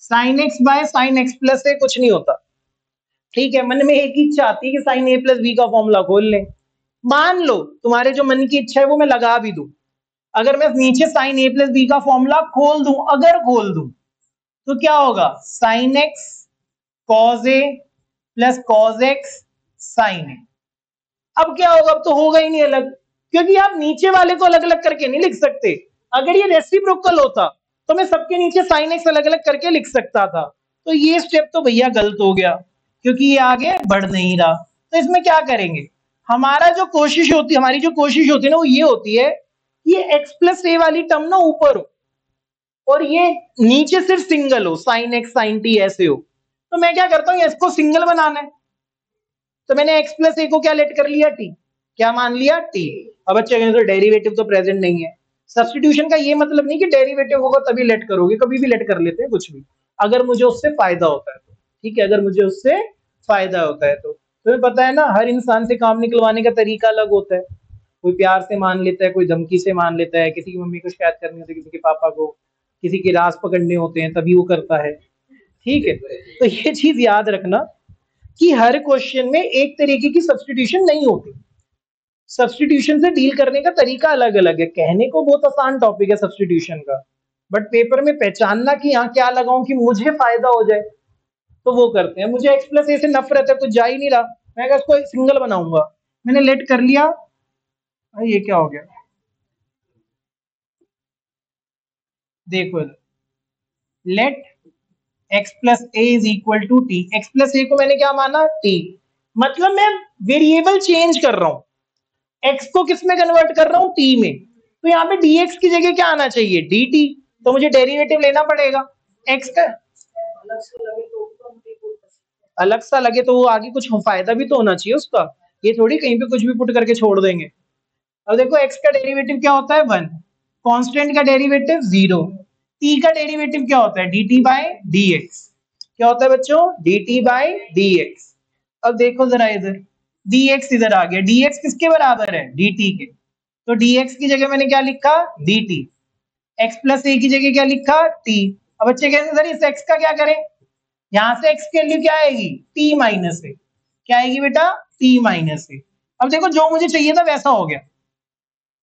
sine x by sine x plus a कुछ नहीं होता। ठीक है, मन में एक ही इच्छा आती है कि साइन ए प्लस बी का फॉर्मूला खोल लें। मान लो तुम्हारे जो मन की इच्छा है वो मैं लगा भी दूं। अगर मैं नीचे साइन ए प्लस बी का फॉर्मूला खोल दूं, अगर खोल दूं, तो क्या होगा? साइन एक्स कॉज ए प्लस कॉज एक्स साइन ए। अब क्या होगा? अब तो होगा ही नहीं अलग, क्योंकि आप नीचे वाले को अलग अलग करके नहीं लिख सकते। अगर ये रेसिप्रोकल होता तो मैं सबके नीचे साइन एक्स अलग अलग करके लिख सकता था। तो ये स्टेप तो भैया गलत हो गया, क्योंकि ये आगे बढ़ नहीं रहा। तो इसमें क्या करेंगे? हमारी जो कोशिश होती है ना, वो ये होती है कि ये एक्स प्लस ए वाली टर्म ना ऊपर हो और ये नीचे सिर्फ सिंगल हो, साइन एक्स साइन टी ऐसे हो। तो मैं क्या करता हूँ, इसको सिंगल बनाना है, तो मैंने x प्लस ए को क्या लेट कर लिया? t। क्या मान लिया? t। अब बच्चे कहेंगे तो डेरिवेटिव तो प्रेजेंट नहीं है। सब्स्टिट्यूशन का ये मतलब नहीं कि डेरिवेटिव होगा तभी लेट करोगे, कभी भी लेट कर लेते हैं कुछ भी, अगर मुझे उससे फायदा होता है तो। ठीक है, अगर मुझे उससे फायदा होता है तो। तुम्हें पता है ना, हर इंसान से काम निकलवाने का तरीका अलग होता है। कोई प्यार से मान लेता है, कोई धमकी से मान लेता है, किसी की मम्मी को शिकायत करनी होती है, किसी के पापा को, किसी के राज पकड़ने होते हैं तभी वो करता है। ठीक है, तो ये चीज याद रखना कि हर क्वेश्चन में एक तरीके की सब्स्टिट्यूशन नहीं होती। सब्स्टिट्यूशन से डील करने का तरीका अलग अलग है। कहने को बहुत आसान टॉपिक है सब्स्टिट्यूशन का, बट पेपर में पहचानना कि यहाँ क्या लगाऊं कि मुझे फायदा हो जाए, तो वो करते हैं। मुझे एक्स प्लस ए से नफरत है, कुछ जा ही नहीं रहा, मैं इसको सिंगल बनाऊंगा, मैंने लेट कर लिया। ये क्या हो गया? देखो, let x plus a is equal to t. X plus a को मैंने क्या माना? टी। मतलब मैं वेरिएबल चेंज कर रहा हूं, x को किस में कन्वर्ट कर रहा हूं? t में। तो यहाँ पे dx की जगह क्या आना चाहिए? dt। तो मुझे डेरिवेटिव लेना पड़ेगा x का। अलग सा लगे तो वो आगे कुछ फायदा भी तो होना चाहिए उसका, ये थोड़ी कहीं पे कुछ भी पुट करके छोड़ देंगे। अब देखो x का डेरिवेटिव क्या होता है? 1। कांस्टेंट का डेरिवेटिव 0। t का डेरिवेटिव क्या होता है? dt by dx। क्या होता है बच्चों? dt by dx। अब देखो जरा इधर, dx इधर आ गया, dx किसके बराबर है? dt के। तो dx की जगह मैंने क्या लिखा? dt। x प्लस ए की जगह क्या लिखा? t। अब बच्चे कहते सर इस x का क्या करें? यहां से x की वैल्यू क्या आएगी? t माइनस ए। क्या आएगी बेटा? t माइनस ए। अब देखो जो मुझे चाहिए था वैसा हो गया,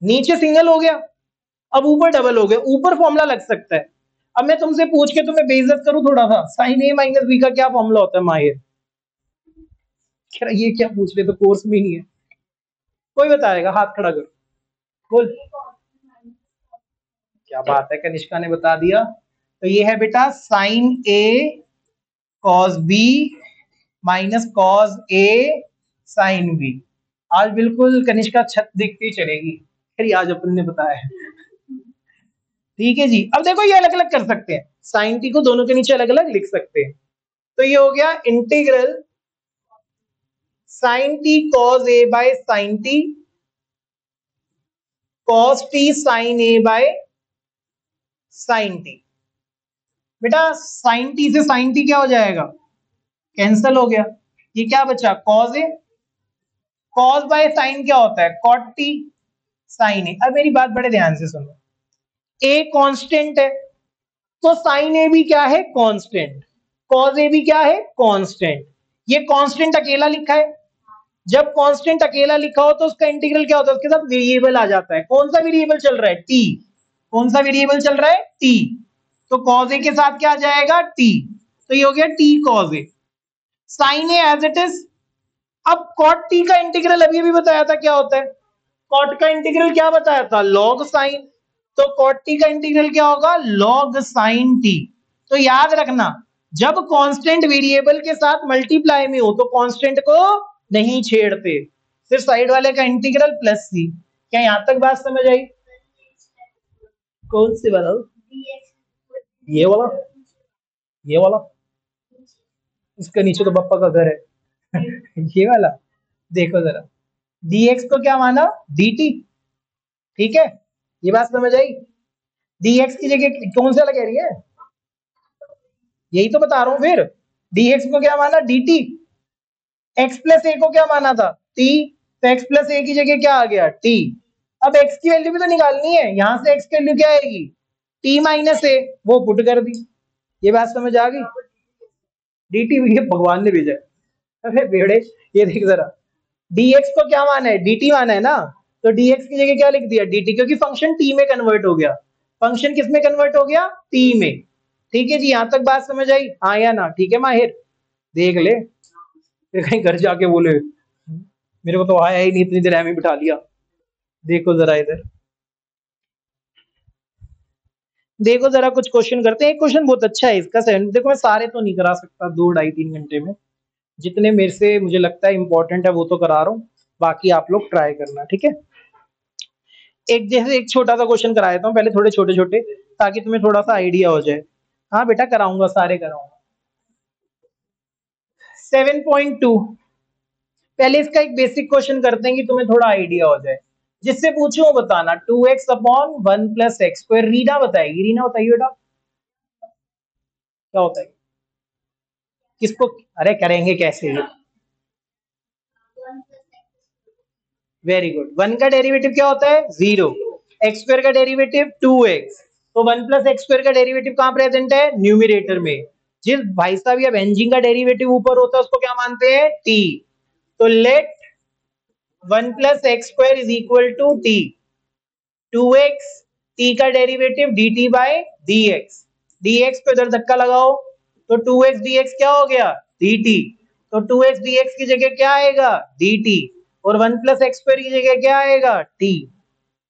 नीचे सिंगल हो गया, अब ऊपर डबल हो गया, ऊपर फॉर्मूला लग सकता है। अब मैं तुमसे पूछ के तुम्हें बेइज्जत करूं थोड़ा सा, साइन ए माइनस बी का क्या फॉर्मूला होता है माहिर? ये क्या पूछ रहे, तो कोर्स में नहीं है। कोई बताएगा? हाथ खड़ा करो, बोल। क्या बात है, कनिष्का ने बता दिया। तो ये है बेटा sign A cos B minus cos a sine B. आज बिल्कुल कनिष्का छत देखते ही चलेगी। खैर आज अपन ने बताया है। ठीक है जी, अब देखो ये अलग अलग कर सकते हैं, साइन टी को दोनों के नीचे अलग अलग लिख सकते हैं। तो ये हो गया integral sine t cos a by sine t cos t sine a by sine t. बेटा साइन टी से साइन टी क्या हो जाएगा, कैंसल हो गया। ये क्या बचा, cos a. Cos by sine क्या होता है, कॉट टी साइन ए। अब मेरी बात बड़े ध्यान से सुनो, ए कांस्टेंट है तो साइन ए भी क्या है, कांस्टेंट। कॉस ए भी क्या है, कांस्टेंट। ये कांस्टेंट अकेला लिखा है, जब कांस्टेंट अकेला लिखा हो तो उसका इंटीग्रल क्या होता है, उसके साथ वेरिएबल आ जाता है। कौन सा वेरिएबल चल रहा है, टी। कौन सा वेरिएबल चल रहा है, टी। तो कॉस ए के साथ क्या आ जाएगा, टी। तो ये हो गया t cos a. Sine a as it is. अब कॉट टी का इंटीग्रल अभी भी बताया था क्या होता है, कॉट का इंटीग्रल क्या बताया था, लॉग साइन। तो कॉट टी का इंटीग्रल क्या होगा, लॉग साइन टी। तो याद रखना, जब कांस्टेंट वेरिएबल के साथ मल्टीप्लाई में हो तो कांस्टेंट को नहीं छेड़ते, सिर्फ साइड वाले का इंटीग्रल प्लस सी। क्या यहां तक बात समझ आई। कौन सी वाला, ये वाला, ये वाला, इसके नीचे तो पप्पा का घर है। ये वाला, देखो जरा, dx को क्या माना, dt। ठीक है, ये बात समझ आई। dx की जगह कौन सा लगा रही है, यही तो बता रहा हूं फिर। dx को क्या माना, dt। x प्लस ए को क्या माना था, t। तो x प्लस ए की जगह क्या आ गया, t। अब x की वैल्यू भी तो निकालनी है, यहां से x की वैल्यू क्या आएगी, t माइनस ए, वो पुट कर दी। ये बात समझ आ गई। dt ये भगवान ने भेजा है। अरे बेड़े, ये देख जरा, dx को क्या माना है, dt माना है ना। तो dx की जगह क्या लिख दिया, dt, क्योंकि फंक्शन t में कन्वर्ट हो गया। फंक्शन किस में कन्वर्ट हो गया, t में। ठीक है जी, यहां तक बात समझ आई, हाँ या ना। ठीक है माहिर, देख ले, फिर कहीं घर जाके बोले मेरे को तो आया ही नहीं, इतनी देर में बिठा लिया। देखो जरा इधर, देखो जरा कुछ क्वेश्चन करते हैं। एक क्वेश्चन बहुत अच्छा है इसका, सेवन। देखो मैं सारे तो नहीं करा सकता 2 ढाई 3 घंटे में, जितने मेरे से मुझे लगता है इंपॉर्टेंट है वो तो करा रहा हूँ, बाकी आप लोग ट्राई करना, ठीक है। एक जैसे एक छोटा सा क्वेश्चन करा देता हूँ पहले, थोड़े छोटे छोटे, ताकि तुम्हें थोड़ा सा आइडिया हो जाए। हाँ बेटा कराऊंगा, सारे कराऊंगा। 7.2, पहले इसका एक बेसिक क्वेश्चन करते हैं कि तुम्हें थोड़ा आइडिया हो जाए। जिससे पूछूं बताना, 2x अपॉन 1 + x²। रीना बताएगी, रीना बताइए बेटा क्या होता है, किसको, अरे करेंगे कैसे। वेरी गुड, 1 का डेरिवेटिव क्या होता है, 0। x² का डेरिवेटिव 2x। तो 1 + x² का डेरिवेटिव कहां प्रेजेंट है, न्यूमिरेटर में। जिस भाई साहब या बेंजीन का डेरिवेटिव ऊपर होता है उसको क्या मानते हैं, t। तो let 1 + x² is equal to t। 2x, t का डेरिवेटिव dt/dx। dx पे इधर धक्का लगाओ, तो 2x dx क्या हो गया, dt। तो 2x dx की जगह क्या आएगा, dt। और 1 + x² की जगह क्या आएगा, t।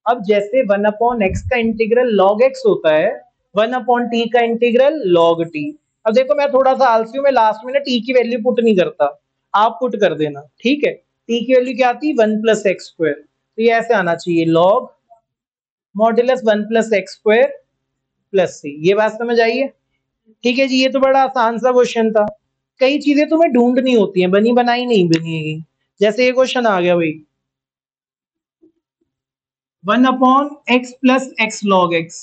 अब जैसे 1/x का इंटीग्रल log x होता है, 1/t का इंटीग्रल log t। अब देखो मैं थोड़ा सा आलसी हूं, मैं लास्ट में ना t की वैल्यू पुट नहीं करता, आप पुट कर देना, ठीक है। t की वैल्यू क्या आती, 1 + x²। तो ये ऐसे आना चाहिए, log मॉड्यूलस 1 + x² प्लस सी। ये बात समझ आई है। ठीक है जी, ये तो बड़ा आसान सा क्वेश्चन था। कई चीजें तुम्हें ढूंढनी होती हैं, बनी बनाई नहीं बनेगी। जैसे ये क्वेश्चन आ गया भाई, 1/x + x log x।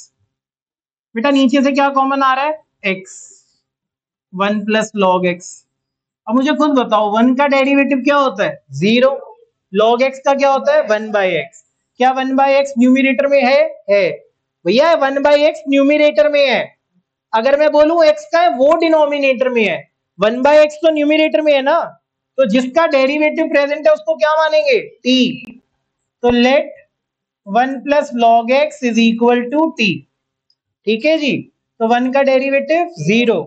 बेटा नीचे से क्या कॉमन आ रहा है, x। 1 + log x। अब मुझे खुद बताओ, 1 का डेरिवेटिव क्या होता है, 0। log x का क्या होता है, 1/x। क्या 1/x न्यूमिरेटर में है भैया, 1/x न्यूमिरेटर में है। अगर मैं बोलूं x का है वो डिनोमिनेटर में है, 1/x तो न्यूमिनेटर में है ना। तो जिसका डेरिवेटिव प्रेजेंट है उसको क्या मानेंगे, t। तो let 1 + log x is equal to t। ठीक है जी, तो 1 का डेरिवेटिव 0,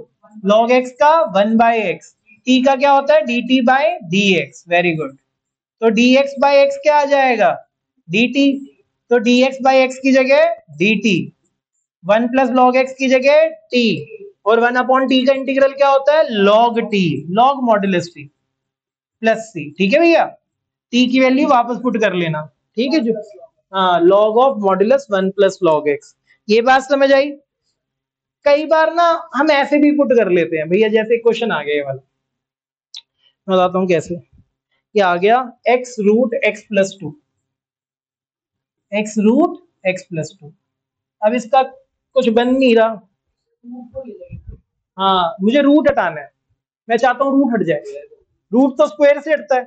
log x का 1/x, t का क्या होता है, dt/dx। Very good. तो dx/x क्या आ जाएगा, dt। तो dx/x की जगह dt, 1 + log x की जगह t। और 1/t का इंटीग्रल क्या होता है, log t, log modulus t plus c। ठीक है भैया, टी की वैल्यू वापस पुट कर लेना, ठीक है जो, हाँ log of modulus 1 plus log x। ये बात समझ आई। कई बार ना हम ऐसे भी पुट कर लेते हैं भैया, जैसे क्वेश्चन आ गया ये वाला, मैं बताता हूँ कैसे। ये आ गया x root x plus two, x root x plus two. अब इसका कुछ बन नहीं रहा, हाँ मुझे रूट हटाना है, मैं चाहता हूँ रूट हट जाए। रूट तो स्क्वायर से हटता है,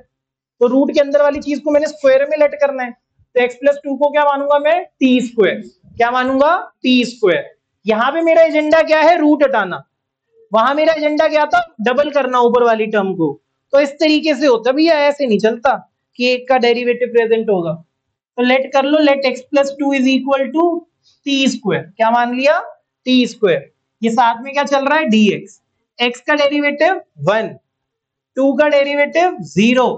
तो रूट के अंदर वाली चीज को मैंने स्क्वायर में लेट करना है, तो एक्स प्लस टू को क्या मानूंगा मैं, टी स्क्वायर। क्या मानूंगा, टी स्क्वायर। यहाँ पे मेरा एजेंडा क्या है, रूट हटाना। वहां मेरा एजेंडा क्या था, डबल करना ऊपर वाली टर्म को। तो इस तरीके से होता भैया, ऐसे नहीं चलता कि एक का डेरिवेटिव प्रेजेंट होगा। तो लेट कर लो, let x plus two is equal to t square. क्या मान लिया, टी स्क्वायर। ये साथ में क्या चल रहा है, डी एक्स। एक्स का डेरिवेटिव 1, टू का डेरिवेटिव 0,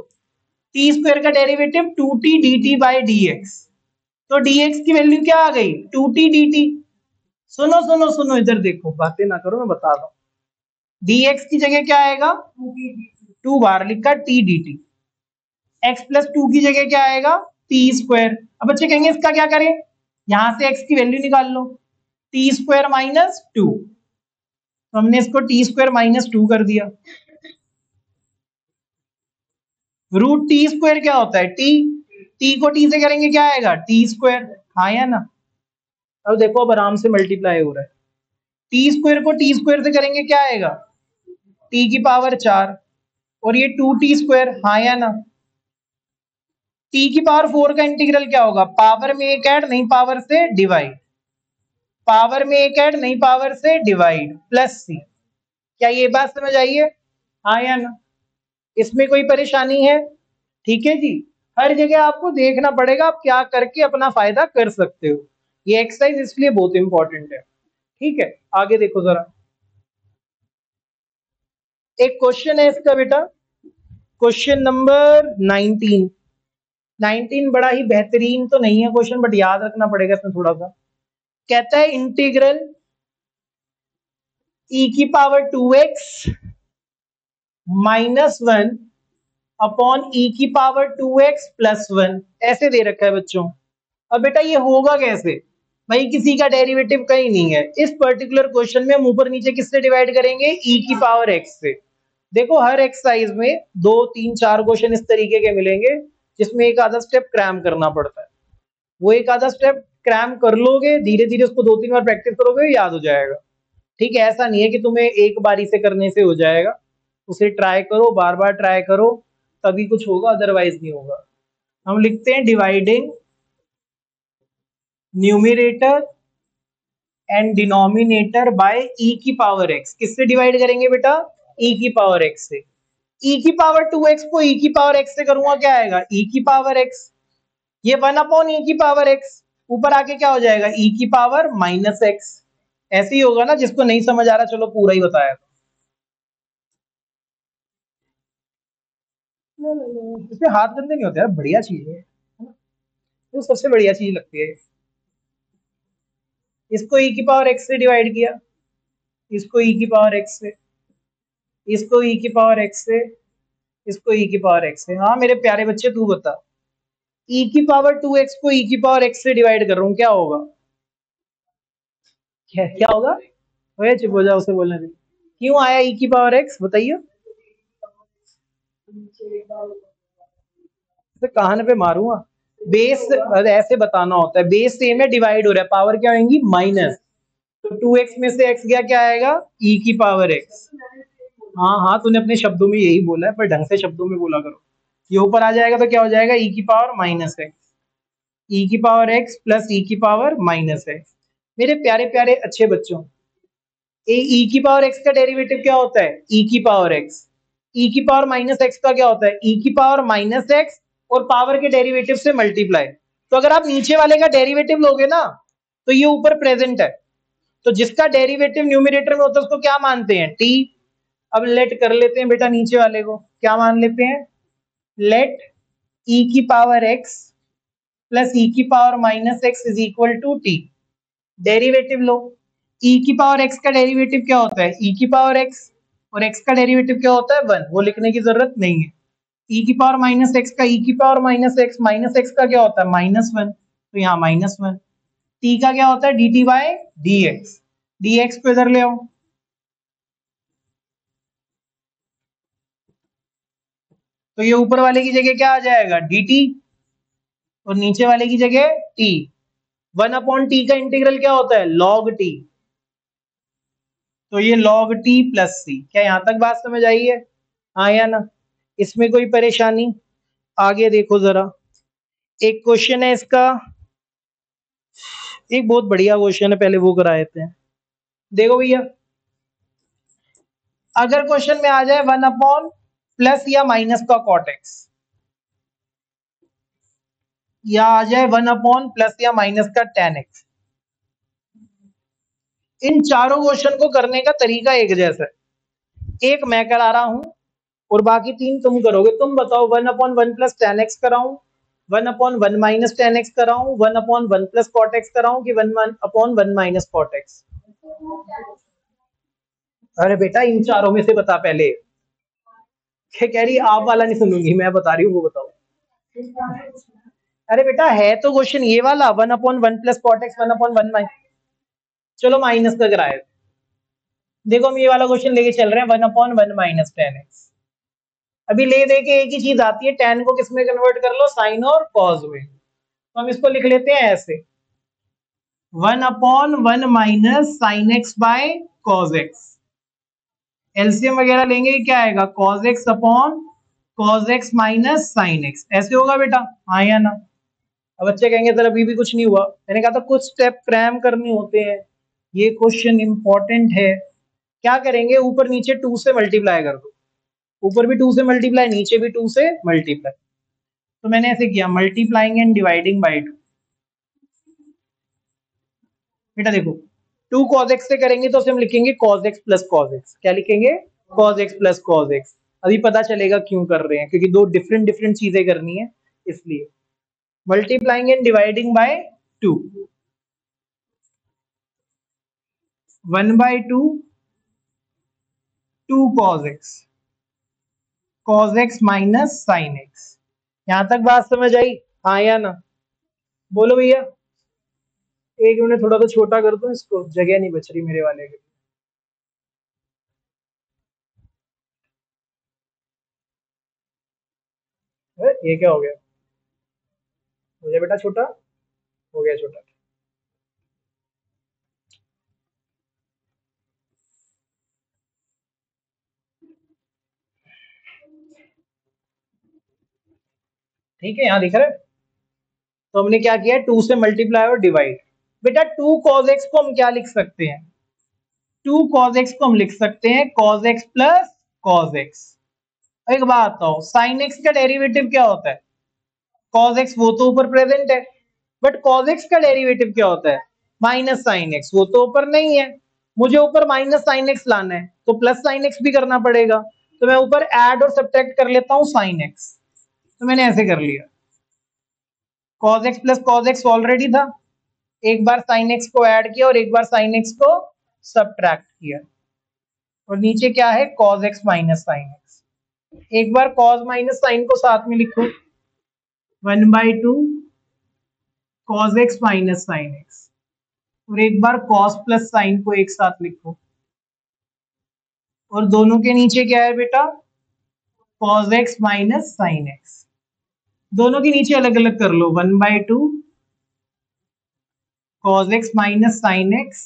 टी स्क्वायर का derivative 2t dt by d x. तो dx की वैल्यू क्या आ गई, 2t dt। सुनो सुनो सुनो, इधर देखो, बातें ना करो, मैं बता रहा हूं। dx की जगह क्या आएगा, 2 बार लिखा t dt। x plus to की जगह क्या आएगा, टी स्क्वायर। अब बच्चे कहेंगे इसका क्या करें, यहां से x की वैल्यू निकाल लो, टी स्क्वायर माइनस टू। तो हमने इसको टी स्क्वायर माइनस टू कर दिया। रूट टी स्क्वायर क्या होता है, टी। टी को टी से करेंगे क्या आएगा, टी स्क्वायर। हाँ या ना। अब देखो, अब आराम से मल्टीप्लाई हो रहा है। टी स्क्वायर को टी स्क्वायर से करेंगे क्या आएगा, टी की पावर 4, और ये 2t स्क्वायर। हाँ या ना। टी की पावर 4 का इंटीग्रल क्या होगा, पावर में एक ऐड नहीं पावर से डिवाइड, पावर में एक ऐड नहीं पावर से डिवाइड, प्लस सी। क्या ये बात समझ आई है, हाँ या ना। इसमें कोई परेशानी है, ठीक है जी। हर जगह आपको देखना पड़ेगा आप क्या करके अपना फायदा कर सकते हो। ये एक्सरसाइज इसलिए बहुत इंपॉर्टेंट है, ठीक है। आगे देखो जरा, एक क्वेश्चन है इसका बेटा, क्वेश्चन नंबर 19। 19 बड़ा ही बेहतरीन तो नहीं है क्वेश्चन, बट याद रखना पड़ेगा इसमें थोड़ा सा। कहता है इंटीग्रल ई की पावर 2x माइनस 1 अपॉन ई की पावर 2x प्लस 1, ऐसे दे रखा है बच्चों। अब बेटा ये होगा कैसे, भाई किसी का डेरिवेटिव कहीं नहीं है। इस पर्टिकुलर क्वेश्चन में हम ऊपर नीचे किससे डिवाइड करेंगे, ई की पावर एक्स से। देखो हर एक्सरसाइज में 2 3 4 क्वेश्चन इस तरीके के मिलेंगे जिसमें एक आधा स्टेप क्रैम करना पड़ता है। वो एक आधा स्टेप क्रैम कर लोगे, धीरे धीरे उसको 2 3 बार प्रैक्टिस करोगे, याद हो जाएगा। ठीक है, ऐसा नहीं है कि तुम्हें एक बारी से करने से हो जाएगा। उसे ट्राई करो, बार बार ट्राई करो, तभी कुछ होगा, अदरवाइज नहीं होगा। हम लिखते हैं dividing numerator and denominator by e की पावर एक्स। किससे डिवाइड करेंगे बेटा, ई की पावर एक्स से। ई की पावर 2x को ई की पावर एक्स से करूंगा, क्या आएगा, ई की पावर एक्स। ये 1 अपॉन ई की पावर एक्स, ऊपर आके क्या हो जाएगा, ई की पावर माइनस एक्स। ऐसे ही होगा ना, जिसको नहीं समझ आ रहा चलो पूरा ही बताया। इसमें हाथ गंदे नहीं होते यार, बढ़िया चीज है ना? तो सबसे बढ़िया चीज लगती है। इसको ई की पावर एक्स से डिवाइड किया, इसको ई की पावर एक्स से, इसको ई की पावर एक्स से, इसको ई की पावर एक्स से। हाँ मेरे प्यारे बच्चे, तू बता, ई की पावर 2x को ई की पावर एक्स से डिवाइड कर रहा हूँ, क्या होगा, क्या होगा। ओए चुप हो जाओ, उसे बोलने दे। क्यों आया ई की पावर एक्स, बताइए। तो कान पे मारूंगा। बेस ऐसे बताना होता है, बेस सेम है, डिवाइड हो रहा है, पावर क्या होगी, माइनस। तो 2x में से x गया, क्या आएगा, e की पावर x। हाँ हाँ, तूने अपने शब्दों में यही बोला है, पर ढंग से शब्दों में बोला करो। ये ऊपर आ जाएगा तो क्या हो जाएगा, e की पावर माइनस एक्स, e की पावर x प्लस e की पावर माइनस एक्स। मेरे प्यारे प्यारे अच्छे बच्चों, ए e की पावर x का डेरिवेटिव क्या होता है, e की पावर x। e की पावर माइनस x का क्या होता है, e की पावर माइनस x, और पावर के डेरिवेटिव से मल्टीप्लाई। तो अगर आप नीचे वाले का डेरिवेटिव लोगे ना, तो ये ऊपर प्रेजेंट है। तो जिसका डेरिवेटिव न्यूमरेटर में होता है उसको क्या मानते हैं, t। अब लेट कर लेते हैं बेटा, नीचे वाले को क्या मान लेते हैं, लेट e की पावर x प्लस e की power minus x is equal to T. Derivative लो, e की पावर x का डेरिवेटिव क्या होता है, e की पावर x, और x का डेरिवेटिव क्या होता है 1, वो लिखने की जरूरत नहीं है। ई की पावर माइनस एक्स का ई की पावर माइनस एक्स का क्या होता है -1, तो यहाँ -1। टी का क्या होता है d t by d x, d x को इधर ले आओ, तो ये ऊपर वाले की जगह क्या आ जाएगा डी टी, और नीचे वाले की जगह टी। 1/t का इंटीग्रल क्या होता है log t, तो ये log t प्लस सी। क्या यहां तक बात समझ आई है, हाँ या ना? इसमें कोई परेशानी? आगे देखो जरा, एक क्वेश्चन है इसका, एक बहुत बढ़िया क्वेश्चन है, पहले वो करा देते हैं। देखो भैया, अगर क्वेश्चन में आ जाए 1/+ या माइनस का कॉट एक्स, या आ जाए 1/+ या माइनस का tan x, इन चारों क्वेश्चन को करने का तरीका एक जैसा है। एक मैं करा रहा हूं और बाकी 3 तुम करोगे। तुम बताओ 1/1 + tan x कराऊं, 1/1 - tan x कराऊं, 1/1 + cot x कराऊं कि 1/1 - cot x? अरे बेटा इन चारों में से बता पहले। क्या कह रही आप वाला नहीं सुनूंगी, मैं बता रही हूँ वो बताओ। अरे बेटा है तो क्वेश्चन ये वाला 1/1 + cot x 1/1 चलो माइनस का कराए। देखो हम ये वाला क्वेश्चन लेके चल रहे हैं 1/1 - tan x। अभी ले दे के एक ही चीज आती है, tan को किस में कन्वर्ट कर लो साइन और कॉस में, तो हम इसको लिख लेते हैं ऐसे 1/1 - sin x by cos x। LCM वगैरह लेंगे क्या आएगा cos x upon cos x minus sin x, ऐसे होगा बेटा, हाँ या ना? अब बच्चे कहेंगे सर अभी भी कुछ नहीं हुआ, मैंने कहा था कुछ स्टेप क्रैम करने होते हैं, ये क्वेश्चन इंपॉर्टेंट है। क्या करेंगे, ऊपर नीचे 2 से मल्टीप्लाई कर दो, ऊपर भी 2 से मल्टीप्लाई नीचे भी 2 से मल्टीप्लाई, तो मैंने ऐसे किया मल्टीप्लाइंग एंड डिवाइडिंग बाय 2। बेटा देखो 2 cos x से करेंगे तो हम लिखेंगे cos x plus cos x, क्या लिखेंगे cos x plus cos x। अभी पता चलेगा क्यों कर रहे हैं, क्योंकि दो डिफरेंट डिफरेंट चीजें करनी है इसलिए। Multiplying and dividing bye 2, 1/2 2 cos x, cos x minus sin x। यहां तक बात समझ आई, हाँ या ना? बोलो भैया। एक मिनट थोड़ा तो छोटा कर दो इसको, जगह नहीं बच रही मेरे वाले के। ये क्या हो गया, हो गया बेटा छोटा, हो गया छोटा। ठीक है यहाँ दिख रहा है, तो हमने क्या किया 2 से मल्टीप्लाई और डिवाइड। बेटा 2 cos x को हम क्या लिख सकते हैं, 2 cos x को हम लिख सकते हैं cos x plus cos x। एक बात बताओ sin x का डेरिवेटिव क्या होता है, cos x वो तो ऊपर प्रेजेंट है, बट cos x का डेरिवेटिव क्या होता है माइनस sin x, वो तो ऊपर नहीं है। मुझे ऊपर माइनस sin x लाना है तो प्लस sin x भी करना पड़ेगा, तो मैं ऊपर ऐड और सब्ट्रैक्ट कर लेता हूं sin x, तो मैंने ऐसे कर लिया cos x plus cos x already था, एक बार sin x को ऐड किया और एक बार sin x को सब्ट्रैक्ट किया, और नीचे क्या है cos x minus sin x। एक बार cos माइनस sin को साथ में लिखो 1/2 cos x minus sin x, और एक बार cos प्लस sin को एक साथ लिखो, और दोनों के नीचे क्या है बेटा cos x minus sin x। दोनों के नीचे अलग अलग कर लो 1/2 cos x minus sin x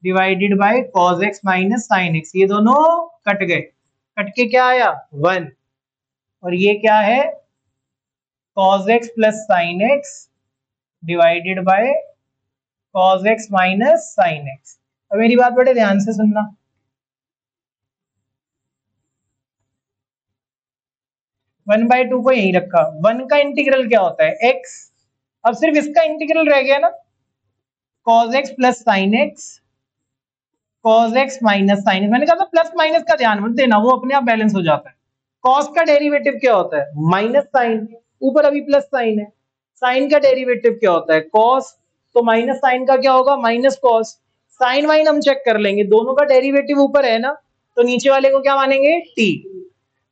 divided bye cos x minus sin x, ये दोनों कट गए, कट के क्या आया 1, और ये क्या है cos x plus sin x divided bye cos x minus sin x। अब मेरी बात बड़े ध्यान से सुनना, 1/2 को यही रखा, 1 का इंटीग्रल क्या होता है x, अब सिर्फ इसका इंटीग्रल रह गया ना, cos x plus sin x cos x minus sin x। मैंने कहा था प्लस माइनस का ध्यान मत देना, वो अपने आप बैलेंस हो जाता है। cos का डेरिवेटिव क्या होता है माइनस साइन, ऊपर अभी प्लस साइन है। साइन का डेरिवेटिव क्या होता है cos, तो माइनस साइन का क्या होगा माइनस cos। साइन वाइन हम चेक कर लेंगे, दोनों का डेरिवेटिव ऊपर है ना, तो नीचे वाले को क्या मानेंगे t,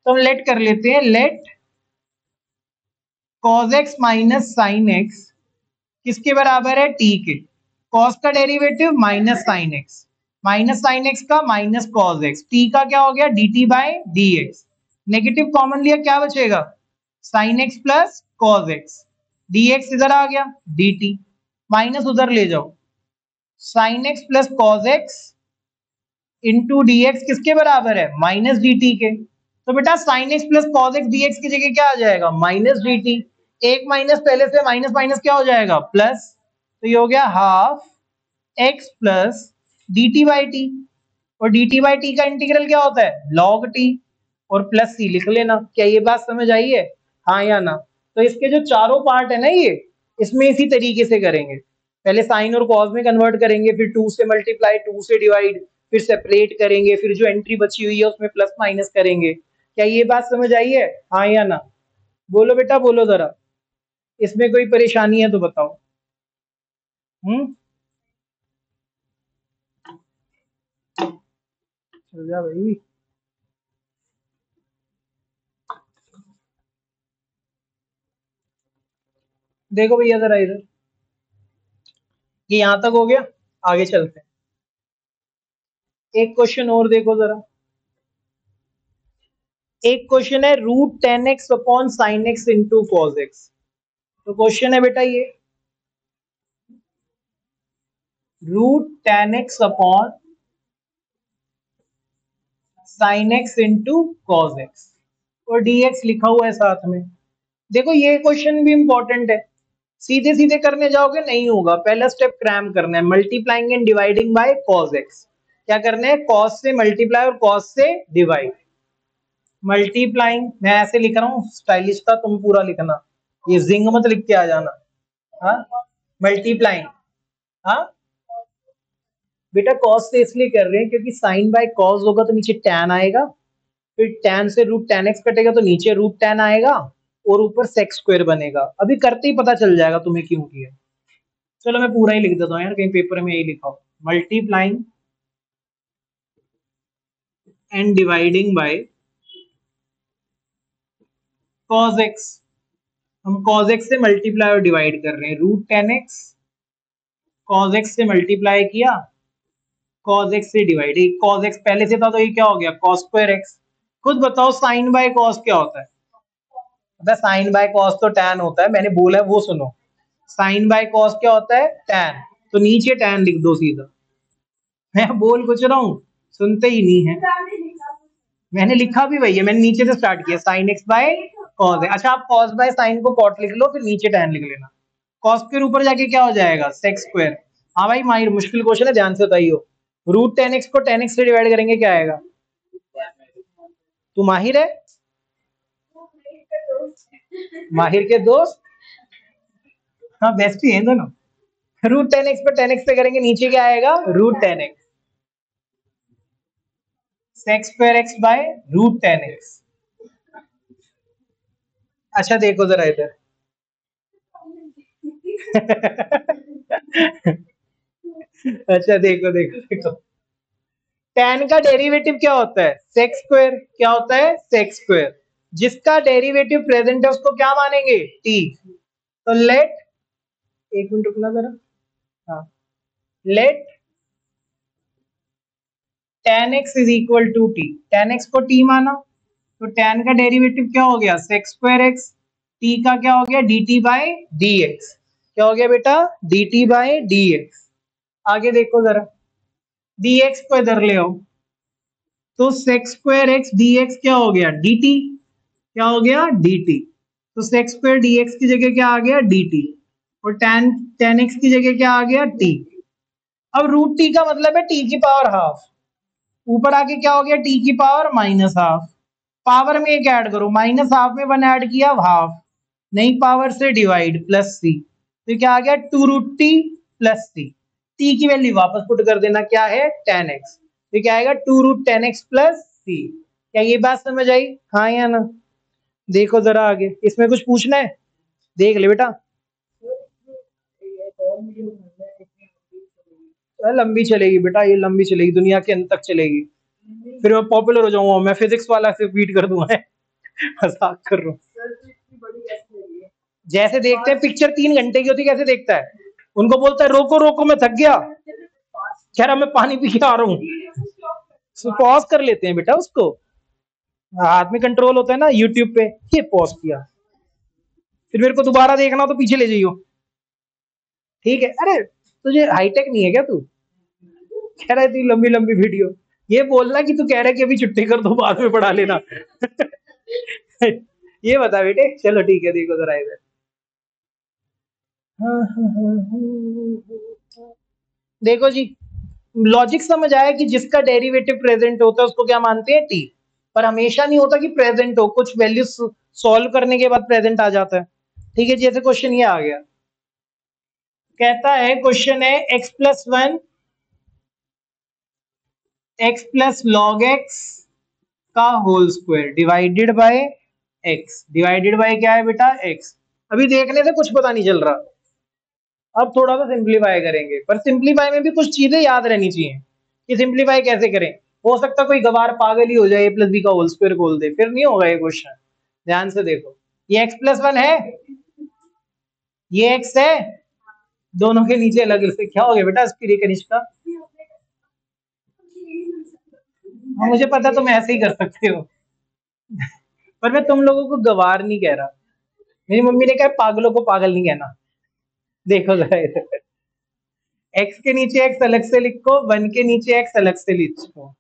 तो हम लेट कर लेते हैं, let cos x minus sine x किसके बराबर है, t के। cos का डेरिवेटिव माइनस साइन x का माइनस cos x, t का क्या हो गया dt by dx। Negative common लिया क्या बचेगा, sine x plus cos x, dx इधर आ गया dt, माइनस उधर ले जाओ, sine x plus cos x into dx किसके बराबर है, माइनस dt के। तो बेटा sine x plus cos x dx की जगह क्या आ जाएगा, माइनस dt। एक माइनस पहले से, माइनस माइनस क्या हो जाएगा, प्लस। तो ये हो गया half x plus dt by T, और dt बाई टी का इंटीग्रल क्या होता है, log t, और प्लस c लिख लेना। क्या ये बात समझ आई है, हाँ या ना। तो इसके जो चारों पार्ट है ना, ये इसमें इसी तरीके से करेंगे, पहले साइन और कॉस में कन्वर्ट करेंगे, फिर 2 से मल्टीप्लाई, 2 से डिवाइड, फिर सेपरेट करेंगे, फिर जो एंट्री बची हुई है उसमें प्लस माइनस करेंगे। क्या ये बात समझ आई है, हाँ या ना। बोलो बेटा बोलो जरा, इसमें कोई परेशानी है तो बताओ। चल जा भाई। देखो भैया जरा इधर, ये यहां तक हो गया, आगे चलते हैं। एक क्वेश्चन और देखो जरा, एक क्वेश्चन है root ten x upon sine x into cos x. तो क्वेश्चन है बेटा ये, root ten x upon sine x into cos x, और dx लिखा हुआ है साथ में। देखो ये क्वेश्चन भी इंपॉर्टेंट है, सीधे सीधे करने जाओगे नहीं होगा, पहला स्टेप क्रैम करना है, multiplying and dividing by cos x। क्या करना है, cos से मल्टीप्लाई और cos से डिवाइड। मल्टीप्लाइंग, मैं ऐसे लिख रहा हूँ स्टाइलिश था, तुम पूरा लिखना, ये जिंग मत लिख के आ जाना। हाँ मल्टीप्लाइंग, हाँ बेटा cos से इसलिए कर रहे हैं क्योंकि साइन बाय cos होगा तो नीचे tan आएगा, फिर tan से रूट tan x कटेगा तो नीचे रूट tan आएगा, और ऊपर सेक्स स्क्वायर बनेगा। अभी करते ही पता चल जाएगा तुम्हें क्यों किया। चलो मैं पूरा ही लिख देता हूँ यार, कहीं पेपर में यही लिखा हो, multiplying and dividing by cos x। हम cos x से मल्टीप्लाई और डिवाइड कर रहे हैं, root ten x cos x से मल्टीप्लाई किया, cos x से डिवाइड, cos x पहले से था तो ये क्या हो गया cos स्क्वायर x। खुद बताओ साइन बाय cos क्या होता है, पता साइन बाय cos तो tan होता है, मैंने बोला है वो सुनो, साइन बाय cos क्या होता है, tan। तो नीचे tan लिख दो सीधा, मैं बोल कुछ रहा हूँ, सुनते ही नहीं है। मैंने लिखा भी वही है, मैंने नीचे से स्टार्ट किया, साइन एक्स बाय कॉस है। अच्छा आप कॉस बाय साइन को कॉट लिख लो, फिर नीचे tan लिख लेना, कॉस के ऊपर जाके क्या हो जाएगा, सेक्स स्क्वायर। हाँ भाई माहिर, मुश्किल क्वेश्चन है, ध्यान से बताइयो। रूट टेन एक्स को टेन एक्स से डिवाइड करेंगे क्या आएगा, तू माहिर है, माहिर के दोस्त, हाँ बेस्ट ही है दोनों। रूट टेन एक्स पे टेन एक्स से करेंगे, नीचे क्या आएगा, root ten x, sec square x by root ten x. अच्छा देखो जरा इधर अच्छा देखो देखो देखो, tan का डेरिवेटिव क्या होता है, सेक्स स्क्वायर। क्या होता है, सेक्स स्क्वायर। जिसका डेरिवेटिव प्रेजेंट है उसको क्या मानेंगे, t। तो लेट, एक मिनट रुकना जरा, हाँ let tan x is equal to t, tan x को t माना, तो tan का डेरिवेटिव क्या हो गया, सेक्स स्क्वायर x, t का क्या हो गया, dt बाय dx। क्या हो गया बेटा, dt बाय dx। आगे देखो जरा, dx को इधर ले आओ, तो सेक्स स्क्वायर एक्स dx क्या हो गया, dt। क्या हो गया, dt। तो सेक्स स्क्वायर dx की जगह क्या आ गया, dt, और tan tan x की जगह क्या आ गया, t। अब रूट t का मतलब है t की पावर हाफ, ऊपर आके क्या हो गया, t की पावर माइनस हाफ। पावर में एक ऐड करो, माइनस हाफ में वन ऐड किया, हाफ, नई पावर से डिवाइड, प्लस सी, तो क्या आ गया, two root t plus c. T की वैल्यू वापस पुट कर देना, क्या है, टेन एक्स, तो क्या आएगा, two root ten x plus c. क्या ये बात समझ आई, हाँ या ना। देखो जरा आगे, इसमें कुछ पूछना है, देख ले बेटा। लंबी चलेगी बेटा, ये लंबी चलेगी, दुनिया के अंत तक चलेगी, फिर मैं पॉपुलर हो जाऊंगा, मैं फिजिक्स वाला से बीट कर दूंगा। मजाक कर रहा हूँ। जैसे देखते हैं पिक्चर 3 घंटे की होती, कैसे देखता है, उनको बोलता है रोको रोको मैं थक गया, कह रहा मैं पानी पी के आ रहा हूँ, पॉज कर लेते हैं बेटा उसको, हाथ में कंट्रोल होता है ना यूट्यूब पे, ये पॉज किया, फिर मेरे को दोबारा देखना तो पीछे ले जाइयो, ठीक है। अरे तुझे हाईटेक नहीं है क्या तू, कह रहा है इतनी लंबी लंबी वीडियो, ये बोलना कि तू कह रहा है कि अभी छुट्टी कर दो बाद में पढ़ा लेना। ये बता बेटे, चलो ठीक है, देखो जरा इधर, देखो जी, लॉजिक समझ आया कि जिसका डेरिवेटिव प्रेजेंट होता है उसको क्या मानते हैं, टी, पर हमेशा नहीं होता कि प्रेजेंट हो, कुछ वैल्यू सॉल्व करने के बाद प्रेजेंट आ जाता है, ठीक है। जैसे क्वेश्चन ये आ गया, कहता है क्वेश्चन है x प्लस लॉग एक्स का whole square divided by x, divided by क्या है बेटा, x। अभी देखने से कुछ पता नहीं चल रहा, अब थोड़ा सा सिंप्लीफाई करेंगे, पर सिंप्लीफाई में भी कुछ चीजें याद रहनी चाहिए कि सिंप्लीफाई कैसे करें, हो सकता कोई गवार पागल ही हो जाए, ए प्लस बी का होल स्क्वायर खोल दे, फिर नहीं होगा ये क्वेश्चन। ध्यान से देखो, ये x प्लस 1 है, ये x है, दोनों के नीचे अलग से क्या हो गया बेटा, इसकी कनिष्ठ का, हाँ मुझे पता तुम ऐसे ही कर सकते हो, पर मैं तुम लोगों को गवार नहीं कह रहा, मेरी मम्मी ने कहा पागलों को पागल नहीं कहना। देखो जरा इधर, x के नीचे x अलग से लिखो, 1 के नीचे x अलग से लिखो,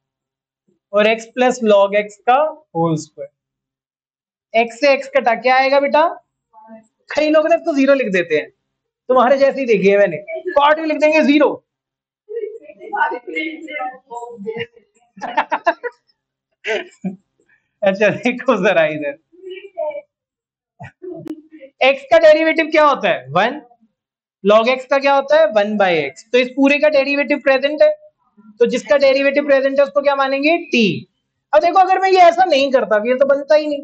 और x प्लस लॉग x का होल स्क्वायर, x से x कटा क्या आएगा बेटा, कई लोग ना इसको जीरो लिख देते हैं, तुम्हारे जैसे ही देखी है मैंने, कॉट भी लिख देंगे जीरो। अच्छा देखो जरा इधर, x का डेरिवेटिव क्या होता है, 1, लॉग x का क्या होता है, 1/x, तो इस पूरे का डेरिवेटिव प्रेजेंट है, तो जिसका डेरिवेटिव प्रेजेंट है उसको क्या मानेंगे, t। अब देखो अगर मैं ये ऐसा नहीं करता, ये तो बनता ही नहीं,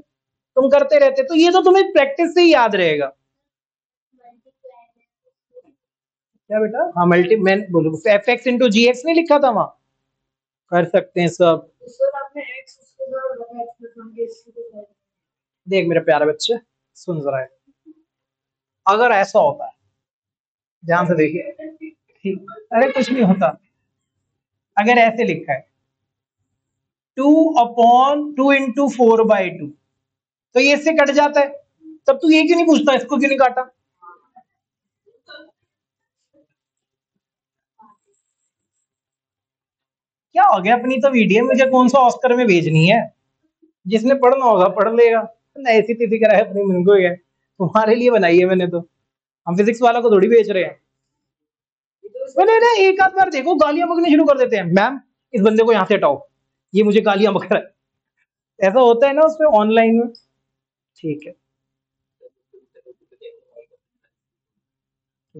तुम करते रहते, तो ये तो तुम्हें प्रैक्टिस से ही याद रहेगा। क्या बेटा, हाँ मल्टी, मैं बोलूँ एफ एक्स इंटू जी एक्स नहीं लिखा था वहां, कर सकते हैं सब। देख मेरे प्यारे बच्चे, सुन जरा, अगर ऐसा होता है, ध्यान से देखिए, ठीक, अरे कुछ नहीं होता, अगर ऐसे लिखा है 2/2 इंटू 4/2, तो ये इससे कट जाता है, तब तू ये क्यों नहीं पूछता इसको क्यों नहीं काटा, क्या हो गया, अपनी तो वीडियो मुझे कौन सा ऑस्कर में भेजनी है, जिसने पढ़ना होगा पढ़ लेगा, ना ऐसी तैसी कराए अपनी मन को, है तुम्हारे लिए बनाई है मैंने तो, हम फिजिक्स वाला को थोड़ी बेच रहे हैं। बोले ना एक आध बार देखो गालियां बकनी शुरू कर देते हैं, मैम इस बंदे को यहाँ से हटाओ, ये मुझे गालियां बक रहा है, ऐसा होता है ना उसमें ऑनलाइन में, ठीक है।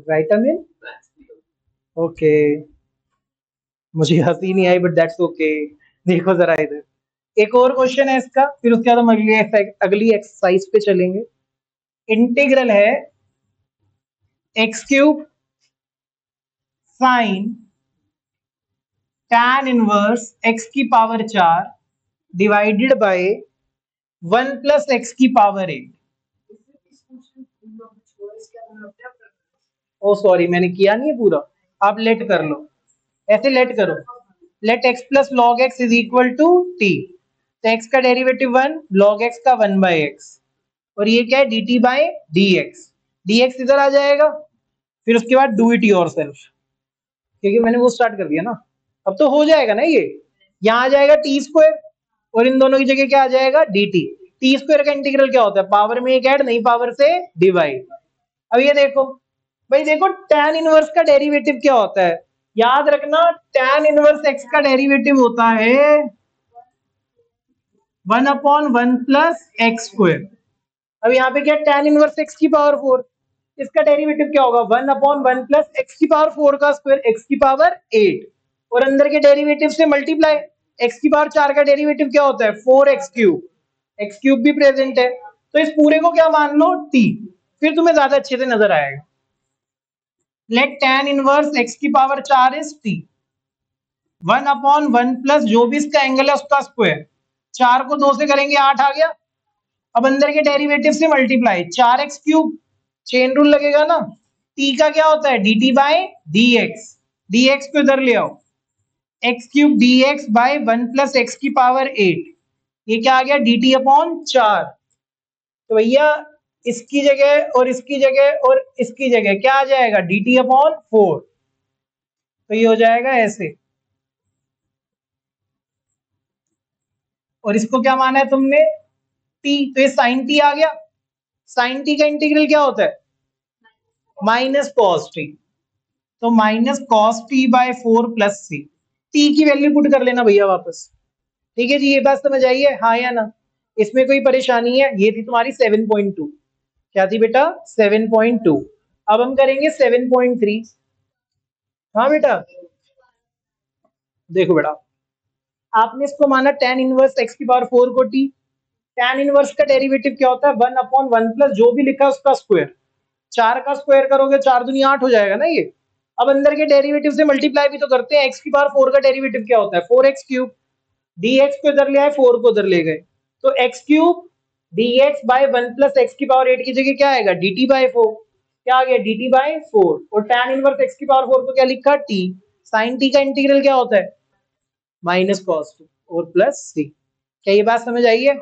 विटामिन, ओके, मुझे हंसी नहीं आई बट दैट्स ओके। देखो जरा इधर, एक और क्वेश्चन है इसका, फिर उसके बाद हम अगली एक्सरसाइज पे चलेंगे। इंटीग्रल है x³ sine tan inverse x की power 4 divided by 1 plus x की पावर 8। ओ सॉरी मैंने किया नहीं है पूरा, आप लेट कर लो, ऐसे लेट करो, let x plus log x is equal to t, तो x का डेरिवेटिव 1, log x का 1/x, और ये क्या है dt बाय dx, dx इधर आ जाएगा, फिर उसके बाद डू इट योर सेल्फ, क्योंकि मैंने वो स्टार्ट कर दिया ना, अब तो हो जाएगा ना ये, यहाँ आ जाएगा टी स्क्वायर, और इन दोनों की जगह क्या आ जाएगा dt, टी स्क्वायर का इंटीग्रल क्या होता है, पावर में एक ऐड, नहीं पावर से डिवाइड। अब ये देखो भाई, देखो tan इनवर्स का डेरिवेटिव क्या होता है, याद रखना tan इनवर्स x का डेरिवेटिव होता है 1/1 प्लस एक्स स्क्वायर। अब यहाँ पे क्या tan इनवर्स x की पावर 4, इसका डेरिवेटिव क्या होगा 1/1 प्लस एक्स की पावर 4 का स्क्वायर x की पावर 8, और अंदर के डेरिवेटिव से मल्टीप्लाई, x की पावर 4 का डेरिवेटिव क्या होता है 4x³, x³ भी प्रेजेंट है, तो इस पूरे को क्या मान लो t, फिर तुम्हें ज्यादा अच्छे से नजर आएगा। लेट tan इनवर्स x की पावर 4 इज t, 1/1 प्लस जो भी इसका एंगल है उसका स्क्वायर, 4 को 2 से करेंगे 8 आ गया, अब अंदर के डेरिवेटिव से मल्टीप्लाई, 4x³ चेन रूल लगेगा ना। टी का क्या होता है, d t by d x, d x को इधर ले आओ, x cube d x by 1 + x⁸ 8, ये क्या आ गया, डी टी अपॉन 4। तो भैया इसकी जगह और इसकी जगह और इसकी जगह क्या आ जाएगा, डी टी अपॉन 4। तो ये हो जाएगा ऐसे, और इसको क्या माना है तुमने, टी, तो ये साइन टी आ गया। साइन टी का इंटीग्रल क्या होता है, माइनस कॉस टी, तो minus cos t by 4 + c। टी की वैल्यू पुट कर लेना भैया वापस। ठीक है जी, ये बात समझ आई है, हाँ या ना, इसमें कोई परेशानी है। ये थी तुम्हारी 7.2, क्या थी बेटा, 7.2। अब हम करेंगे 7.3। हाँ बेटा, देखो बेटा, आपने इसको माना tan इनवर्स x⁴ को t। tan इनवर्स का डेरिवेटिव क्या होता है, 1/1 जो भी लिखा है उसका स्क्वायर। 4 का स्क्वायर करोगे 4 दूनी 8 हो जाएगा ना ये। अब अंदर के डेरिवेटिव से मल्टीप्लाई भी तो करते हैं, x⁴ का डेरिवेटिव क्या होता है, 4x³ dx को इधर ले आए, 4 को इधर ले गए, तो x³ dx बाय 1 + x⁴ की जगह क्या आएगा, dt/4, क्या आ गया, dt/4। और tan इनवर्स x⁴ को क्या लिखा, t। साइन t का इंटीग्रल क्या होता है, माइनस कॉस टू और प्लस सी। क्या ये बात समझ आई है,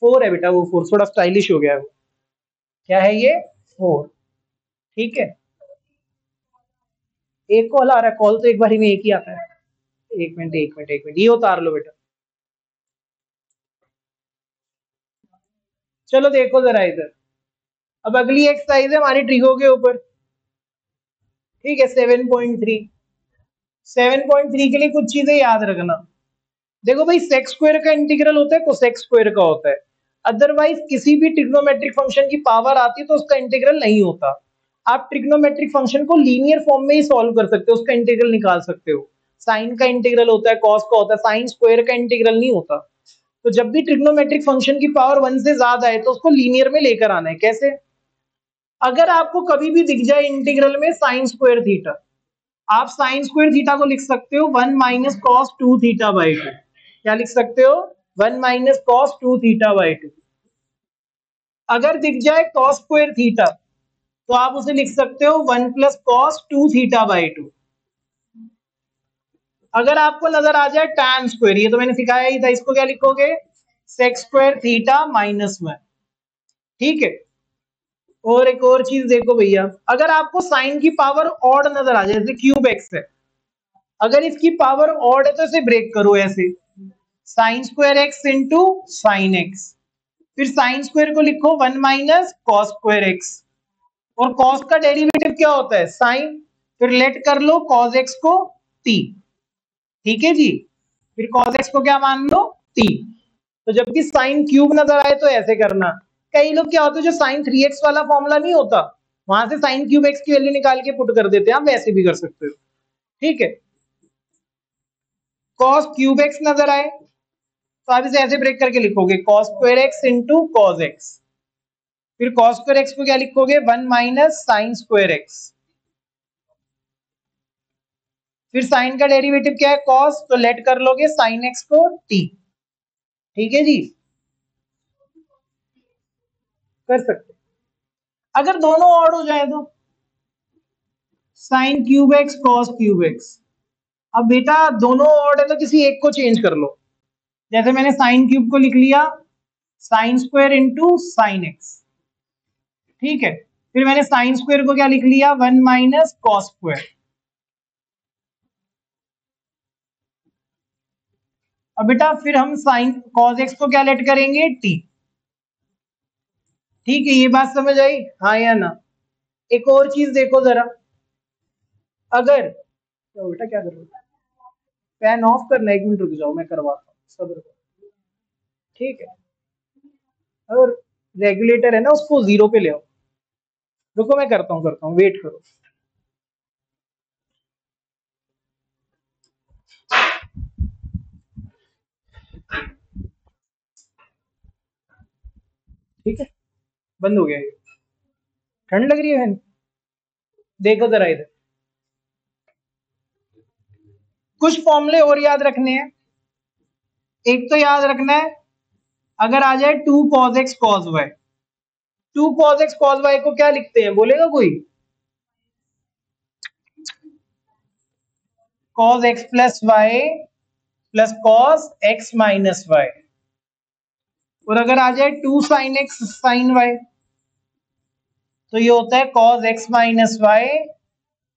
4 है बेटा, वो 4 थोड़ा स्टाइलिश हो गया है वो। क्या है ये, 4। ठीक है, एक कॉल आ रहा है, कॉल तो एक बार ही में एक ही आता है। एक मिनट एक मिनट एक मिनट, ये उतार लो बेटा। चलो देखो जरा इधर, अब अगली एक्सरसाइज है हमारी ट्रिगो के ऊपर। ठीक है, 7.3। 7.3 के लिए कुछ चीजें याद रखना। देखो भाई, सेक स्क्वायर का इंटीग्रल होता है, कोसेक स्क्वायर का होता है। अदरवाइज किसी भी ट्रिग्नोमेट्रिक फंक्शन की पावर आती है तो उसका इंटीग्रल नहीं होता। आप ट्रिग्नोमेट्रिक फंक्शन को लीनियर फॉर्म में ही सॉल्व कर सकते हो, उसका इंटीग्रल निकाल सकते हो। साइन का इंटीग्रल होता है, कॉस का होता है, साइन स्क्वायर का इंटीग्रल नहीं होता। तो जब भी ट्रिग्नोमेट्रिक फंक्शन की पावर 1 से ज्यादा है तो उसको लीनियर में लेकर आना है। कैसे, अगर आपको कभी भी दिख जाए इंटीग्रल में साइन स्क्वायर थीटा, आप साइन स्क्वायर थीटा को लिख सकते हो 1 - cos 2 थीटा/2। क्या लिख सकते हो, 1 - cos 2 थीटा/2। अगर दिख जाए कॉस स्क्वायर थीटा तो आप उसे लिख सकते हो 1 + cos 2 थीटा/2। अगर आपको नजर आ जाए tan स्क्वायर, ये तो मैंने सिखाया ही था, इसको क्या लिखोगे, सेक स्क्वायर थीटा -1। ठीक है, और एक और चीज देखो भैया, अगर आपको साइन की पावर ऑड नजर आ जाए, जैसे क्यूब एक्स है, अगर इसकी पावर ऑड है तो इसे ब्रेक करो ऐसे, sign square x into sine x. फिर साइन स्क्वायर को लिखो 1 - cos स्क्वायर एक्स, और कॉस का डेरिवेटिव क्या होता है, साइन। फिर लेट कर लो कॉस एक्स को टी। ठीक है जी, फिर कॉस एक्स को क्या मान लो, टी। तो जब भी साइन क्यूब नजर आए तो ऐसे करना। कई लोग क्या होते हैं, जो साइन 3x वाला फॉर्मूला नहीं होता, वहां से साइन क्यूब एक्स की वैल्यू निकाल के पुट कर देते हैं, आप वैसे भी कर सकते हो। ठीक है, कॉस क्यूब एक्स नजर आए तो आप इसे ऐसे ब्रेक करके लिखोगे cos square x into cos x. फिर कॉस स्क्वायर एक्स को क्या लिखोगे, 1 - sin स्क्वायर एक्स। फिर साइन का डेरिवेटिव क्या है, कॉस, तो लेट कर लोगे साइन एक्स को टी। ठीक है जी, कर सकते। अगर दोनों ऑड हो जाए तो sine cube x cos cube x. अब बेटा दोनों ऑड है तो किसी एक को चेंज कर लो। जैसे मैंने साइन क्यूब को लिख लिया sine square into sine x. ठीक है, फिर मैंने साइन स्क्वायर को क्या लिख लिया, 1 - cos स्क्वायर। अब बेटा फिर हम साइन कॉस एक्स को क्या लेट करेंगे, टी। ठीक है, ये बात समझ आई, हाँ या ना। एक और चीज देखो जरा, अगर तो बेटा क्या करो, फैन ऑफ करना, 1 मिनट रुक जाओ मैं करवाता हूँ, सब्र करो। ठीक है, और रेगुलेटर है ना उसको 0 पे ले आओ। रुको मैं करता हूँ, वेट करो। ठीक है, बंद हो गया ये, ठंड लग रही है फैन। देखो जरा इधर, कुछ फॉर्मूले और याद रखने हैं। एक तो याद रखना है, अगर आ जाए 2 cos x cos y, 2 cos x cos y को क्या लिखते हैं, बोलेगा कोई? cos x plus y plus cos x minus y। और अगर आ जाए 2 sin x sin y तो ये होता है cos x minus y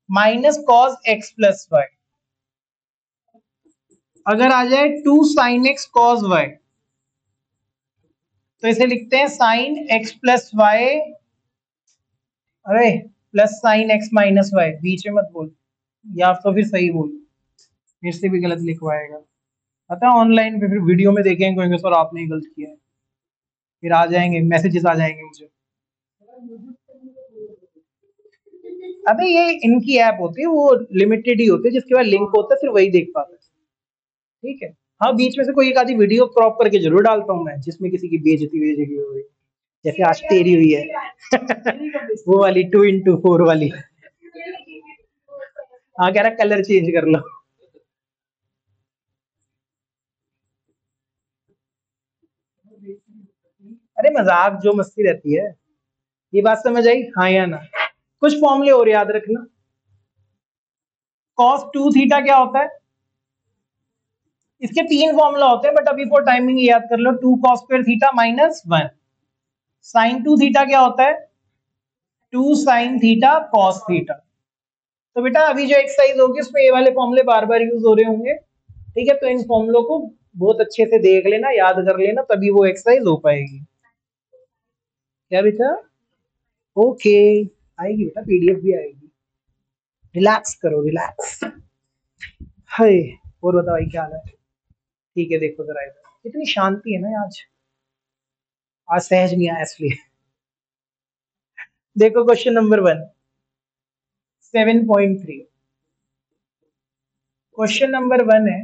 minus cos x plus y। अगर आ जाए 2 sin x cos y तो इसे लिखते हैं sin x प्लस y, अरे plus sin x minus y, बीच में मत बोल या तो फिर सही बोल, मेरे से भी गलत लिखवाएगा। पता है ऑनलाइन पे फिर वीडियो में देखेंगे कहेंगे सर आपने ही गलत किया है, फिर आ जाएंगे मैसेजेस आ जाएंगे मुझे। अबे ये इनकी ऐप होती है, वो लिमिटेड ही होती है, जिसके बाद लिंक होता है फिर वही देख पाता है। ठीक है, हाँ बीच में से कोई एक आधी वीडियो क्रॉप करके जरूर डालता हूँ मैं, जिसमें किसी की बेइज्जती बेइज्जती हो गई, जैसे आज तेरी हुई है वो वाली 2x4 वाली। हाँ कह रहा कलर चेंज कर लो। अरे मजाक जो मस्ती रहती है, ये बात समझ आई हाँ या ना? कुछ फॉर्मूले और याद रखना। cos 2 थीटा क्या होता है? इसके 3 फॉर्मूला होते हैं बट अभी फॉर टाइमिंग याद कर लो, 2 cos square theta minus 1। sin 2 theta क्या होता है? 2 sin थीटा cos थीटा। तो बेटा अभी जो एक्सरसाइज होगी उसमें ये वाले फॉर्मूले बार बार यूज हो रहे होंगे, ठीक है? तो इन फॉर्मूलों को बहुत अच्छे से देख लेना, याद कर लेना, तभी वो एक्सरसाइज हो पाएगी। क्या बेटा? ओके, आएगी बेटा, पीडीएफ भी आएगी, रिलैक्स करो रिलैक्स। हाय, और बताओ भाई क्या हाल है? ठीक है, देखो जरा इधर, इतनी शांति है ना आज, आज सहज नहीं आया इसलिए। देखो क्वेश्चन नंबर 1 7.3। क्वेश्चन नंबर 1 है,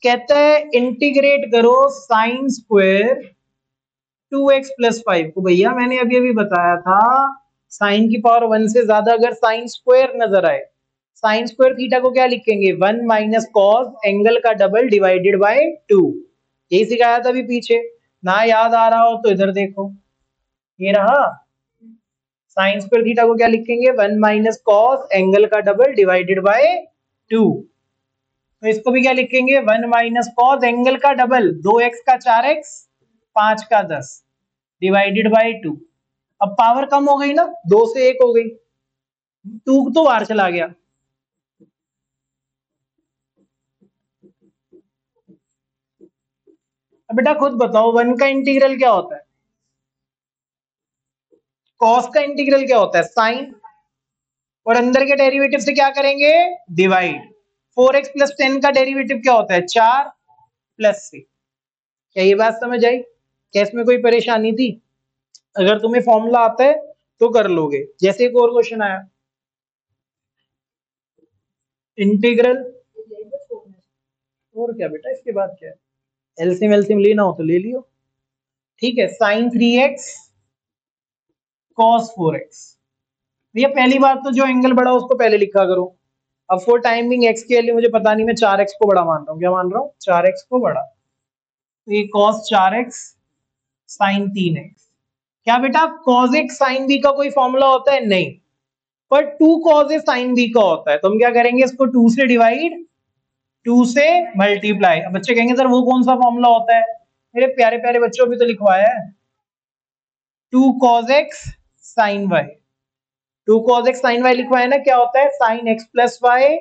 कहता है इंटीग्रेट करो साइन स्क्वायर 2x प्लस 5 को। भैया मैंने अभी अभी बताया था, साइन की पावर 1 से ज्यादा अगर साइन स्क्वायर नजर आए, साइन स्क्वायर थीटा को क्या लिखेंगे? 1 माइनस कॉस एंगल का डबल डिवाइडेड बाय 2। यही सिखाया था अभी पीछे, ना याद आ रहा हो तो इधर देखो, ये रहा। साइन स्क्वायर थीटा को क्या लिखेंगे? 1 माइनस कॉस एंगल का डबल डिवाइडेड बाय 2। तो इसको भी क्या लिखेंगे? 1 माइनस कॉस एंगल का डबल, 2x का 4x 5 का 10 डिवाइडेड बाय 2। अब पावर कम हो गई ना, 2 से 1 हो गई, 2 तो बाहर चला गया। अब बेटा खुद बताओ 1 का इंटीग्रल क्या होता है? कॉस का इंटीग्रल क्या होता है? साइन। और अंदर के डेरिवेटिव से क्या करेंगे? डिवाइड। 4x प्लस 10 का डेरिवेटिव क्या होता है? 4 प्लस से। क्या ये बात समझ आई? क्या इसमें कोई परेशानी थी? अगर तुम्हें फॉर्मूला आता है तो कर लोगे। जैसे एक और क्वेश्चन आया, इंटीग्रल, और क्या बेटा इसके बाद क्या है? एलसीएम एलसीएम लेना हो तो ले लियो। ठीक है, साइन 3x कॉस 4x। भैया पहली बात तो जो एंगल बढ़ा उसको पहले लिखा करो। अब फॉर टाइमिंग x के लिए मुझे पता नहीं, मैं 4x को बड़ा मान रहा हूँ। क्या मान रहा हूँ? 4x को बड़ा। तो ये cos 4x साइन 3x। क्या बेटा cos x साइन b का कोई फॉर्मूला होता है? नहीं, पर 2 cos a साइन b का होता है। तो हम क्या करेंगे? इसको 2 से डिवाइड, 2 से मल्टीप्लाई। अब बच्चे कहेंगे सर वो कौन सा फॉर्मूला होता है? मेरे प्यारे प्यारे बच्चों भी तो लिखवाया है, 2 cos x sine y। 2 cos x sine y लिखवाया ना, क्या होता है? Sine x plus y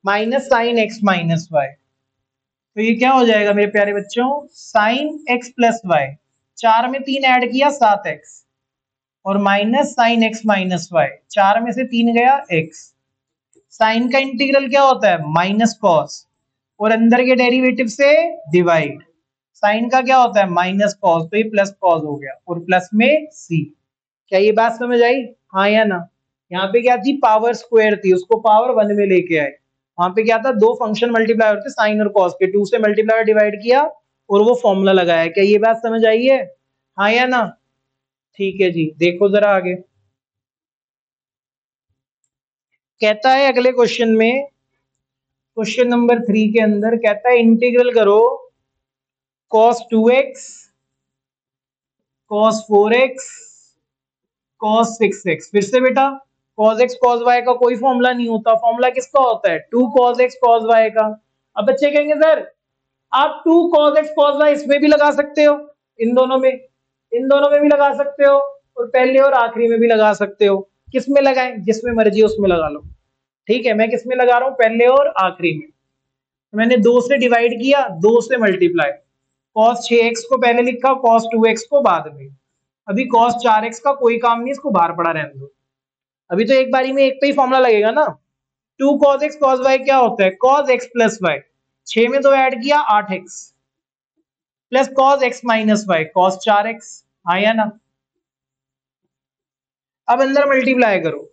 minus sine x minus y. तो ये क्या हो जाएगा मेरे प्यारे बच्चों? साइन x प्लस वाई, 4 में 3 ऐड किया 7x, और minus sine x minus y, 4 में से 3 गया x। साइन का इंटीग्रल क्या होता है? माइनस कॉस, और अंदर के डेरिवेटिव से डिवाइड। साइन का क्या होता है? माइनस कॉस, तो ये प्लस कॉस हो गया, और प्लस में c। क्या ये बात समझ आई हाँ या ना? यहाँ पे क्या थी? पावर स्क्वायर थी, उसको पावर 1 में लेके आए। वहां पे क्या था? दो फंक्शन मल्टीप्लाई होते साइन और कॉस के, 2 से मल्टीप्लाई डिवाइड किया और वो फॉर्मूला लगाया। क्या ये बात समझ आई है हाँ या ना? ठीक है जी, देखो जरा आगे। कहता है अगले क्वेश्चन में, क्वेश्चन नंबर 3 के अंदर कहता है इंटीग्रल करो cos 2x cos 4x cos 6x। फिर से बेटा cos x cos y का कोई फॉर्मूला नहीं होता, फॉर्मूला किसका होता है 2 cos x cos y का। अब बच्चे कहेंगे सर आप 2 cos x cos y इसमें भी लगा सकते हो, इन दोनों में भी लगा सकते हो, और पहले और आखिरी में भी लगा सकते हो। किस में लगाएं, जिसमें मर्जी उसमें लगा लो। ठीक है, मैं किस में लगा रहा हूं, पहले और आखिरी में। मैंने 2 से डिवाइड किया, 2 से मल्टीप्लाई, cos 6x को पहले लिखा, cos 2x को बाद में। अभी cos 4x का कोई काम नहीं, इसको बाहर पड़ा रहने दो। अभी तो एक बारी में एक पे ही फॉर्मूला लगेगा ना। 2 cos x cos y क्या होता है, cos x प्लस y, 6 में 2 ऐड किया 8x, plus cos x minus y cos 4x, आया ना। अब अंदर मल्टीप्लाई करो,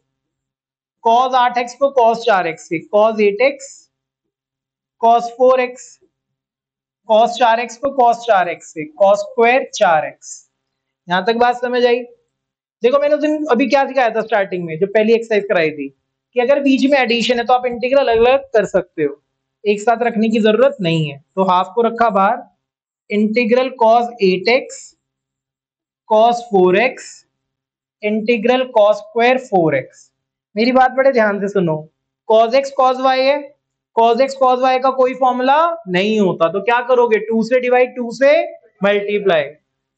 cos 8x को cos 4x से, cos 8x, cos 4x, cos 4x को cos 4x से, cos स्क्वायर 4x। यहां तक बात समझ आई। देखो मैंने उस दिन अभी क्या सिखाया था स्टार्टिंग में, जो पहली एक्सरसाइज कराई थी, कि अगर बीच में एडिशन है तो आप इंटीग्रल अलग अलग कर सकते हो, एक साथ रखने की जरूरत नहीं है। तो हाफ को रखा बाहर, integral cos 8x cos 4x integral cos square 4x। मेरी बात बड़े ध्यान से सुनो, cos x cos y है, cos x cos y का कोई फॉर्मूला नहीं होता, तो क्या करोगे 2 से डिवाइड 2 से मल्टीप्लाई।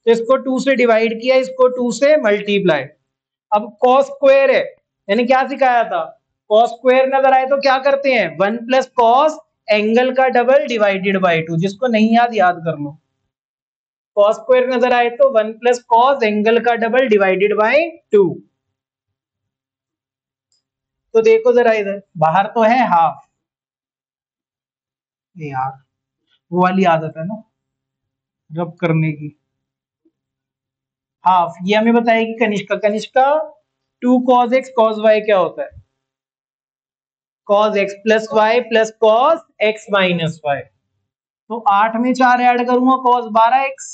तो इसको 2 से डिवाइड किया, इसको 2 से मल्टीप्लाई। अब cos स्क्वायर है, यानी क्या सिखाया था, cos स्क्वायर नजर आए तो क्या करते हैं 1 प्लस कॉस एंगल का डबल डिवाइडेड बाई 2, जिसको नहीं याद कर लो। cos स्क्वायर नजर आए तो 1 प्लस कॉस एंगल का डबल डिवाइडेड बाई 2। तो देखो जरा इधर बाहर तो है हाफ, यार वो वाली आदत है ना रब करने की। हाफ ये हमें बताएगी Kanishka. Kanishka 2 cos x cos y क्या होता है, cos x plus y plus cos x minus y. तो 8 में 4 ऐड करूंगा cos 12x,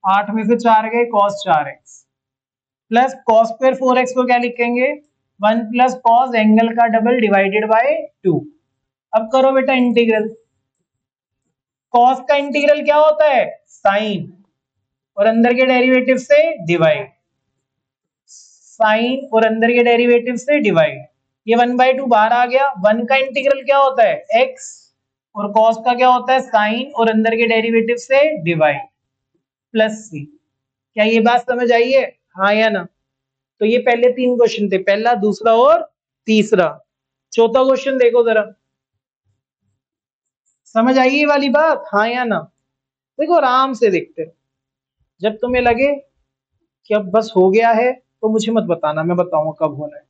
8 में से 4 गए cos 4x, plus cos square 4x को क्या लिखेंगे 1 प्लस cos एंगल का डबल डिवाइडेड बाय 2। अब करो बेटा इंटीग्रल, cos का इंटीग्रल क्या होता है साइन, और अंदर के डेरिवेटिव से डिवाइड, साइन और अंदर के डेरिवेटिव से डिवाइड। ये 1/2 बाहर आ गया, 1 का इंटीग्रल क्या होता है x, और cos का क्या होता है साइन और अंदर के डेरिवेटिव से डिवाइड, प्लस c। क्या ये बात समझ आई है, हाँ या ना। तो ये पहले 3 क्वेश्चन थे, पहला दूसरा और तीसरा। चौथा क्वेश्चन देखो जरा, समझ आई ये वाली बात, हाँ या ना। देखो आराम से देखते हैं, जब तुम्हें लगे कि अब बस हो गया है तो मुझे मत बताना, मैं बताऊंगा कब होना है।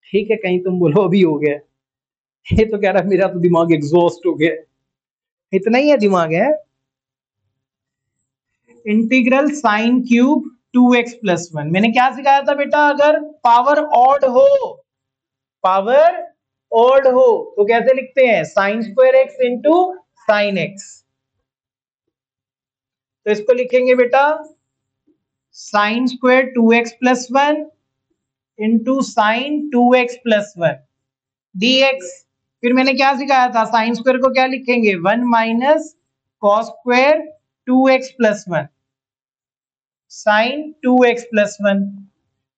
ठीक है, कहीं तुम बोलो अभी हो गया, ये तो कह रहा मेरा तो दिमाग एग्जॉस्ट हो गया। इतना ही है दिमाग है। Integral sine cube 2x plus 1। मैंने क्या सिखाया था बेटा, अगर पावर ऑड हो, पावर ऑड हो तो कैसे लिखते हैं sign square x into sine x. तो इसको लिखेंगे बेटा sine square 2x plus 1 into sine 2x plus 1 dx। फिर मैंने क्या सिखाया था, साइन स्क्वायर को क्या लिखेंगे 1 minus cos square 2x plus 1 sine 2x plus 1।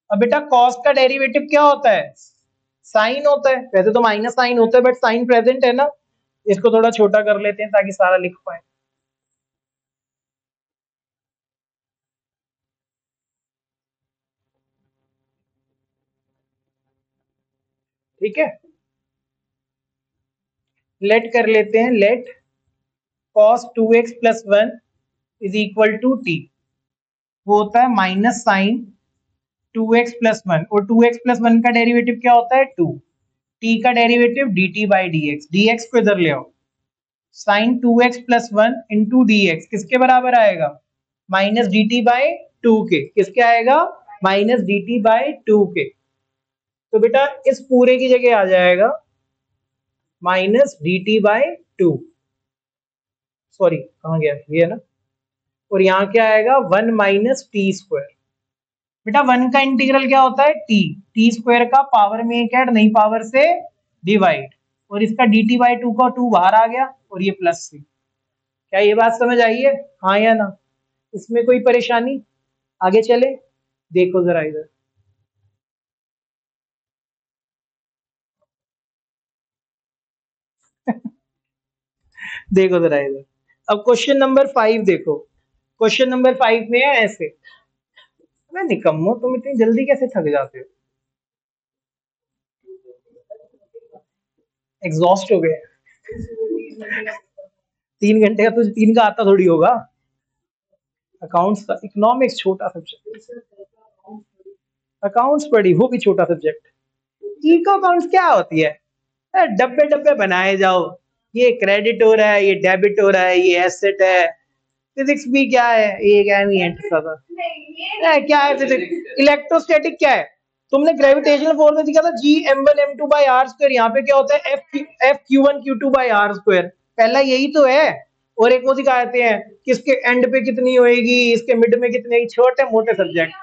अब बेटा कॉस का डेरिवेटिव क्या होता है साइन होता है, वैसे तो माइनस साइन होता है बट साइन प्रेजेंट है ना। इसको थोड़ा छोटा कर लेते हैं ताकि सारा लिख पाए। ठीक है, लेट कर लेते हैं, let cos 2x plus 1 is equal to t. वो होता है माइनस साइन 2x प्लस 1, और 2x प्लस 1 का डेरिवेटिव क्या होता है 2, t का derivative dt by dx, dx को इधर ले आओ, sine 2x plus 1 into d x किसके बराबर आएगा माइनस डी टी बाई 2 के, किसके आएगा माइनस डी टी बाई 2 के। तो बेटा इस पूरे की जगह आ जाएगा minus D t by 2, sorry कहाँ गया ये है ना, और यहाँ क्या आएगा 1 माइनस टी स्क्वायर। बेटा 1 का इंटीग्रल क्या होता है टी, टी स्क्वायर का पावर में एक ऐड नई पावर से डिवाइड, और इसका डी टी बाई 2 का 2 बाहर आ गया और ये प्लस सी। क्या ये बात समझ आई है, हाँ या ना। इसमें कोई परेशानी, आगे चले देखो जरा इधर। देखो जरा इधर, अब क्वेश्चन नंबर 5 देखो। क्वेश्चन नंबर 5 में है ऐसे, मैं निकम्मो तुम इतनी जल्दी कैसे थक जाते हो, एग्जॉस्ट हो गए। 3 घंटे का तुझे 3 का आता थोड़ी होगा। अकाउंट्स का, इकोनॉमिक्स छोटा सब्जेक्ट, अकाउंट्स पढ़ी वो भी छोटा सब्जेक्ट। इको अकाउंट्स क्या होती है, डब्बे डब्बे बनाए जाओ, ये क्रेडिट हो रहा है, ये डेबिट हो रहा है, ये एसेट है। फिजिक्स भी क्या है, ये क्या नहीं है, क्या है फिजिक्स। इलेक्ट्रोस्टैटिक क्या है, तुमने ग्रेविटेशनल फोर्स में दिखा था जी m1 m2 by r square, यहाँ पे क्या होता है F q one q two by r square, पहला यही तो है। और एक वो दिखाते हैं कि इसके एंड पे कितनी होएगी, इसके मिड में कितनी होगी, छोटे मोटे सब्जेक्ट।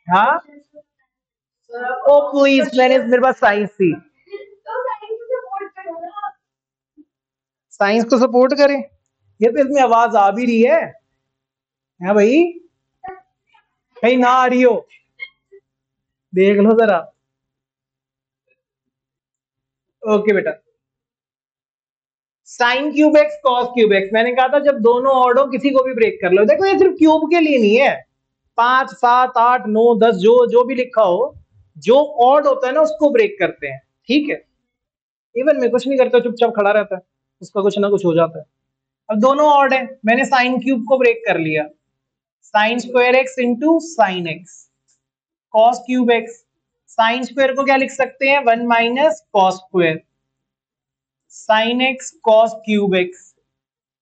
हाँ ओ प्लीज, मैंने मेरे पास साइंस थी। साइंस को सपोर्ट करें, ये तो इसमें आवाज आ भी रही है भाई, कहीं ना आ रही हो, देख लो जरा। ओके बेटा, sine cube x cos cube x, मैंने कहा था जब दोनों ऑड हो किसी को भी ब्रेक कर लो। देखो ये सिर्फ क्यूब के लिए नहीं है, 5 7 8 9 10 जो जो भी लिखा हो, जो ऑड होता है ना उसको ब्रेक करते हैं, ठीक है। इवन मैं कुछ नहीं करता, चुपचाप खड़ा रहता है, उसका कुछ ना कुछ हो जाता है। अब दोनों ऑड है, मैंने साइन क्यूब को ब्रेक कर लिया, sine square x into sine x, cos cube x, sine square को क्या लिख सकते हैं, 1 minus cos square, sine x cos cube x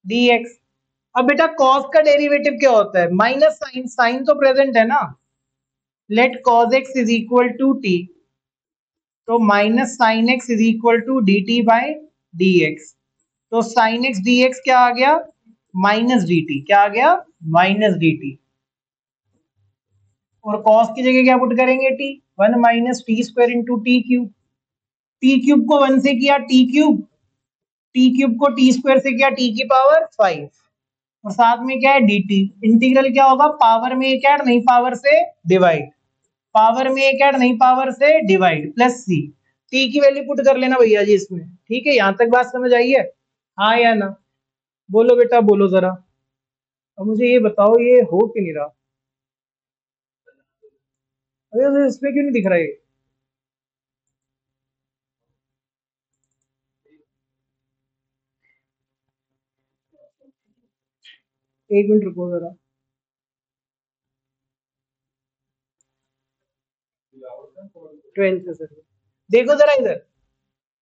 dx। अब बेटा कॉस का डेरिवेटिव क्या होता है, माइनस साइन, साइन तो प्रेजेंट है ना, let cos x is equal to t, तो minus sine x is equal to d t by d x, तो साइन एक्स डी एक्स क्या आ गया, माइनस डी टी, क्या आ गया, माइनस डी टी। और कॉस की जगह क्या पुट करेंगे, T, 1 minus T square into T cube, T cube को 1 से किया टी क्यूब, टी क्यूब को टी स्क्वायर से किया टी की पावर 5, और साथ में क्या है dt, इंटीग्रल क्या होगा, पावर में एक ऐड नहीं पावर से डिवाइड, पावर में एक ऐड नहीं पावर से डिवाइड, प्लस सी, टी की वैल्यू पुट कर लेना भैया जी इसमें, ठीक है। यहां तक बात समझ आई है, हाँ या ना, बोलो बेटा बोलो जरा। अब मुझे ये बताओ ये हो क्यों नहीं रहा, अरे इसमें क्यों नहीं दिख रहा है, 1 मिनट रुको जरा। 12 से सर, देखो जरा इधर,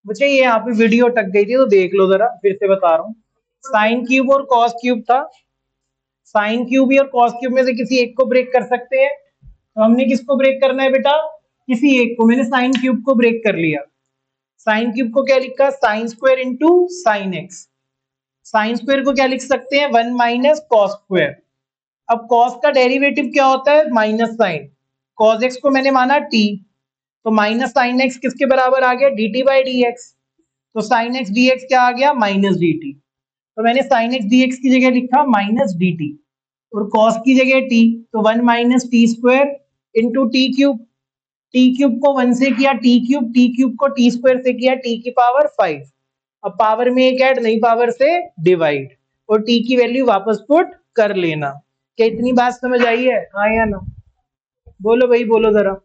मुझे ये यहाँ पे वीडियो अटक गई थी तो देख लो जरा, फिर से बता रहा हूँ। साइन क्यूब और कॉस क्यूब था, साइन क्यूब और कॉस क्यूब में से किसी एक को ब्रेक कर सकते हैं, तो हमने किसको ब्रेक करना है बेटा, किसी एक को। मैंने साइन क्यूब को ब्रेक कर लिया, साइन क्यूब को क्या लिखा, sine square into sine x, sine square को क्या लिख सकते हैं, 1 माइनस कॉस स्क्वायर। अब कॉस का डेरिवेटिव क्या होता है, माइनस साइन, कॉस एक्स को मैंने माना टी, तो माइनस साइन एक्स किसके बराबर आ गया, d t by d x, तो साइन एक्स डी एक्स क्या आ गया, माइनस डी टी, तो मैंने साइन एक्स डी एक्स की जगह लिखा माइनस डी टी, और कॉस की जगह टी, तो 1 minus T square into T cube, T cube को 1 से किया टी क्यूब, टी क्यूब को टी स्क्वायर से किया टी की पावर 5, अब पावर में एक ऐड नहीं पावर से डिवाइड, और टी की वैल्यू वापस पुट कर लेना। क्या इतनी बात समझ आई है, हाँ या ना, बोलो भाई बोलो जरा।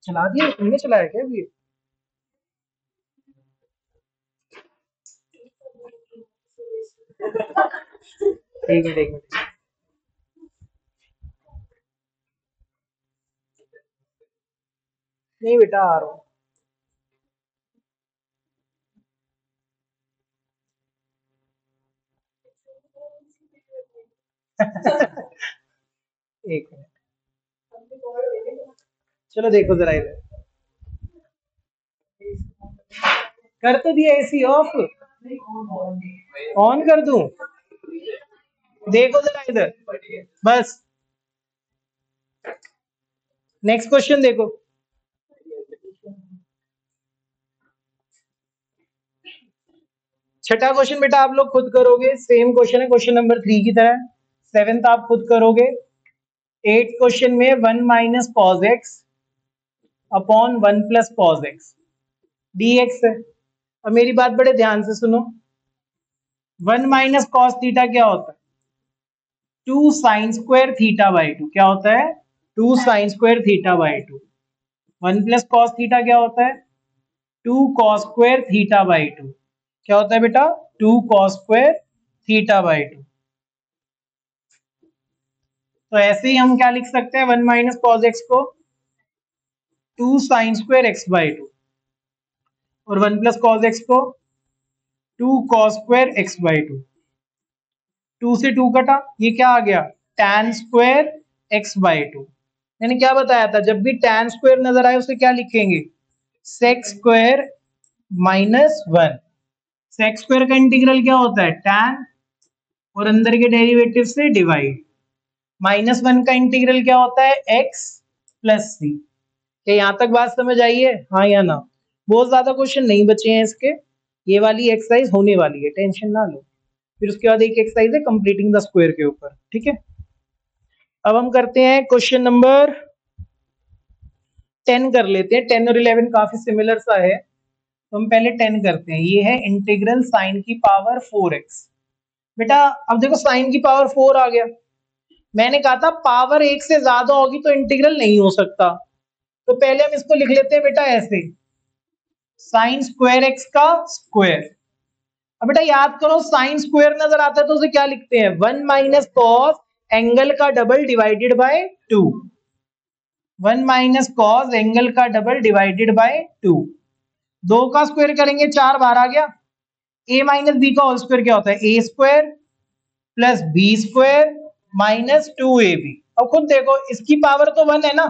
चला दिया तुमने, चलाया क्या अभी, एक मिनट एक मिनट, नहीं बेटा आ रहा हूँ। एक मिनट, चलो देखो जरा इधर, कर तो दिया एसी ऑफ, ऑन कर दूं, देखो जरा इधर, बस नेक्स्ट क्वेश्चन देखो। छठा क्वेश्चन बेटा आप लोग खुद करोगे, सेम क्वेश्चन है क्वेश्चन नंबर 3 की तरह, सेवेंथ आप खुद करोगे। 8 क्वेश्चन में 1 minus cos x upon 1 plus cos x d x है। अब मेरी बात बड़े ध्यान से सुनो, 1 माइनस कॉस थीटा क्या होता है? 2 साइन स्क्वायर थीटा बाई 2। क्या होता है? 2 sine square theta by 2। 1 plus cos theta क्या होता है? 2 कॉस स्क्वायर थीटा बाई 2। क्या होता है बेटा? 2 कॉस स्क्वायर थीटा बाई 2। तो ऐसे ही हम क्या लिख सकते हैं 1 माइनस कॉस एक्स को? 2 साइन स्क्वायर एक्स बाई 2। और 1 प्लस कॉस एक्स को 2 कॉस स्क्वायर एक्स बाई 2। 2 से 2 कटा, ये क्या आ गया? tan square x by 2। मैंने क्या बताया था, जब भी tan स्क्वायर नजर आए उसे क्या लिखेंगे? Sec square minus 1। Sec square का इंटीग्रल क्या होता है? tan और अंदर के डेरिवेटिव से डिवाइड। -1 का इंटीग्रल क्या होता है? x plus c. क्या यहां तक बात समझ आई है? हाँ या ना? बहुत ज्यादा क्वेश्चन नहीं बचे हैं इसके, ये वाली एक्सरसाइज होने वाली है, टेंशन ना लो। फिर उसके बाद एक एक्सरसाइज है कंप्लीटिंग द स्क्वायर के ऊपर, ठीक है। अब हम करते हैं क्वेश्चन नंबर 10 कर लेते हैं। 10 और 11 काफी सिमिलर सा है, तो हम पहले 10 करते हैं। ये है इंटीग्रल साइन की पावर 4x। बेटा अब देखो साइन की पावर 4 आ गया, मैंने कहा था पावर 1 से ज्यादा होगी तो इंटीग्रल नहीं हो सकता। तो पहले हम इसको लिख लेते हैं बेटा ऐसे, साइन स्क्वायर एक्स का स्क्वायर। अब बेटा याद करो, साइन स्क्वायर नजर आता है तो उसे क्या लिखते हैं? 1 माइनस कॉस एंगल का double divided by 2। 1 minus cos angle का डबल डिवाइडेड बाय 2। 2 का स्क्वायर करेंगे 4 बार आ गया। a माइनस बी का होल स्क्वायर क्या होता है? A square plus b square minus 2ab। अब खुद देखो इसकी पावर तो 1 है ना,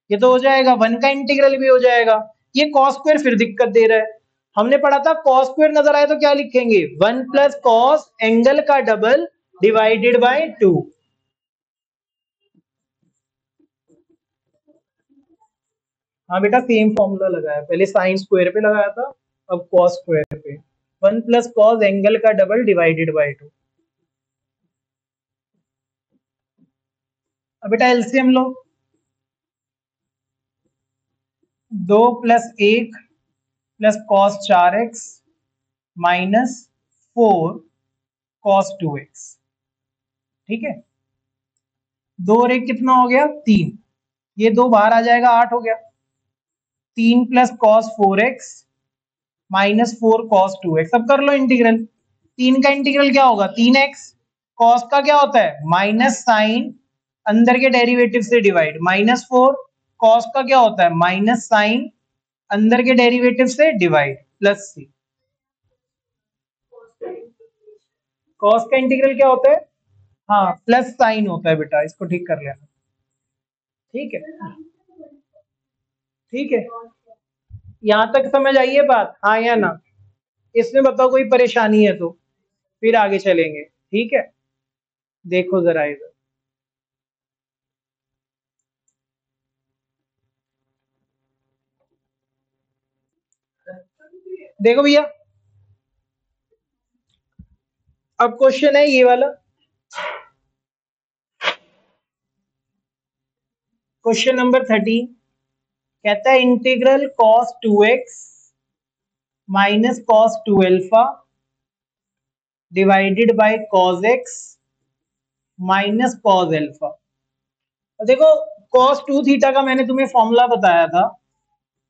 ये तो हो जाएगा 1 का इंटीग्रल भी हो जाएगा। ये कॉस स्क्वायर फिर दिक्कत दे रहा है। हमने पढ़ा था कॉस स्क्वायर नजर आए तो क्या लिखेंगे? 1 प्लस कॉस एंगल का डबल डिवाइडेड बाय 2। हाँ बेटा सेम फॉर्मूला लगाया, पहले साइन स्क्वायर पे लगाया था, अब कॉस स्क्वायर पे। 1 प्लस कॉस एंगल का डबल डिवाइडेड बाय 2। अब बेटा एलसीएम लो, 2 plus 1 plus cos 4x minus 4 cos 2x। ठीक है, 2 और 1 कितना हो गया? 3। ये 2 बाहर आ जाएगा, 8 हो गया। 3 plus cos 4x minus 4 cos 2x। अब कर लो इंटीग्रल। 3 का इंटीग्रल क्या होगा? 3x। कॉस का क्या होता है? माइनस साइन अंदर के डेरिवेटिव से डिवाइड, -4। कॉस का क्या होता है? माइनस साइन अंदर के डेरिवेटिव से डिवाइड प्लस सी। कॉस का इंटीग्रल क्या होता है? हाँ प्लस साइन होता है बेटा, इसको ठीक कर लेना। ठीक है, ठीक है, यहां तक समझ आई है बात? हाँ या ना? इसमें बताओ कोई परेशानी है तो फिर आगे चलेंगे, ठीक है। देखो जरा इधर, देखो भैया, अब क्वेश्चन है ये वाला, क्वेश्चन नंबर 13। कहता है integral cos 2x minus cos 2 alpha divided by cos x minus cos alpha. देखो कॉस 2 थीटा का मैंने तुम्हें फॉर्मूला बताया था,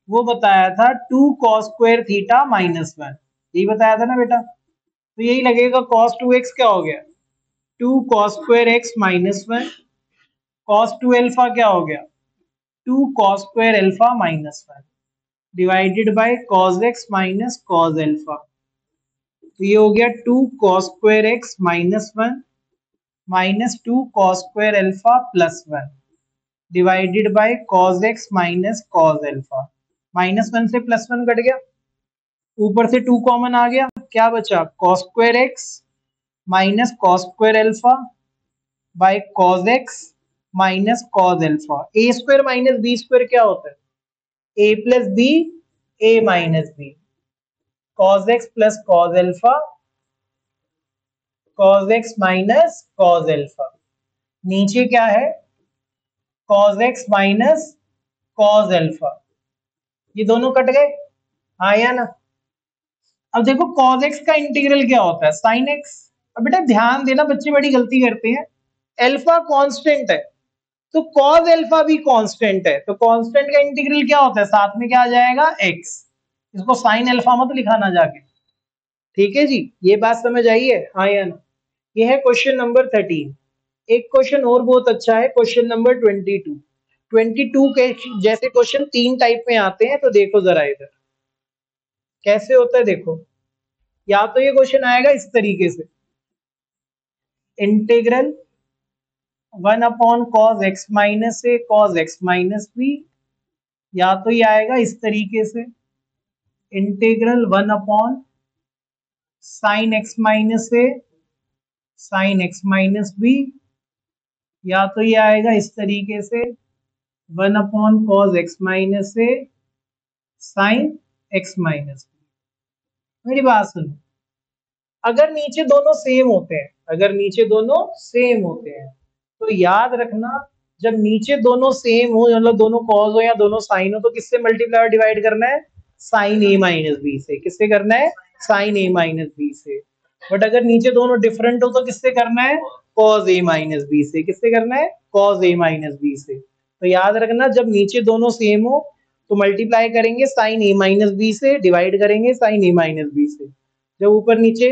वो बताया था 2 कॉस स्क्वायर थीटा माइनस 1। यही बताया था ना बेटा? तो यही लगेगा, कॉस 2x क्या हो गया? 2 cos square x minus 1। Cos 2 alpha क्या हो गया? 2 cos square alpha minus 1 divided by cos x minus cos alpha. तो ये हो गया 2 cos square x minus 1 minus 2 cos square alpha plus 1 divided by cos x minus cos alpha. -1 से +1 cut गया, ऊपर से 2 कॉमन आ गया, क्या बचा? cos square x minus cos square alpha by cos x minus cos alpha. A square minus b square क्या होता है? A plus b, a minus b. cos x plus cos alpha, cos x minus cos alpha. नीचे क्या है? cos x minus cos alpha. ये दोनों cut गए, हाँ या ना। अब देखो cos x का इंटीग्रल क्या होता है, sin x। अब बेटा ध्यान देना, बच्चे बड़ी गलती करते हैं, अल्फा कांस्टेंट है तो cos अल्फा भी कांस्टेंट है, तो कांस्टेंट का इंटीग्रल क्या होता है, साथ में क्या आ जाएगा x। इसको sin अल्फा मत लिखाना जाके, ठीक है जी, ये बात समझ आई है, हाँ या ना। ये है क्वेश्चन नंबर 13। एक क्वेश्चन और बहुत अच्छा है, क्वेश्चन नंबर 22। 22 के जैसे क्वेश्चन तीन टाइप में आते हैं, तो देखो जरा इधर कैसे होता है। देखो, या तो ये क्वेश्चन आएगा इस तरीके से, integral 1/cos x-a cos x-b, या तो ये आएगा इस तरीके से, integral 1/sin x-a sin x-b, या तो ये आएगा इस तरीके से 1/cos x-a sin x-b। मेरी बात सुनो, अगर नीचे दोनों सेम होते हैं, अगर नीचे दोनों सेम होते हैं, तो याद रखना, जब नीचे दोनों सेम हो, मतलब दोनों कॉज हो या दोनों साइन हो, तो किससे मल्टीप्लाई और डिवाइड करना है, साइन ए माइनस बी से। किससे करना है, साइन ए माइनस बी से। बट अगर नीचे दोनों डिफरेंट हो तो किससे करना है, कॉज ए माइनस बी से। किससे करना है, कॉज ए माइनस बी से। तो याद रखना, जब नीचे दोनों सेम हो तो मल्टीप्लाई करेंगे साइन ए माइनस बी से, डिवाइड करेंगे साइन ए माइनस बी से। जब ऊपर नीचे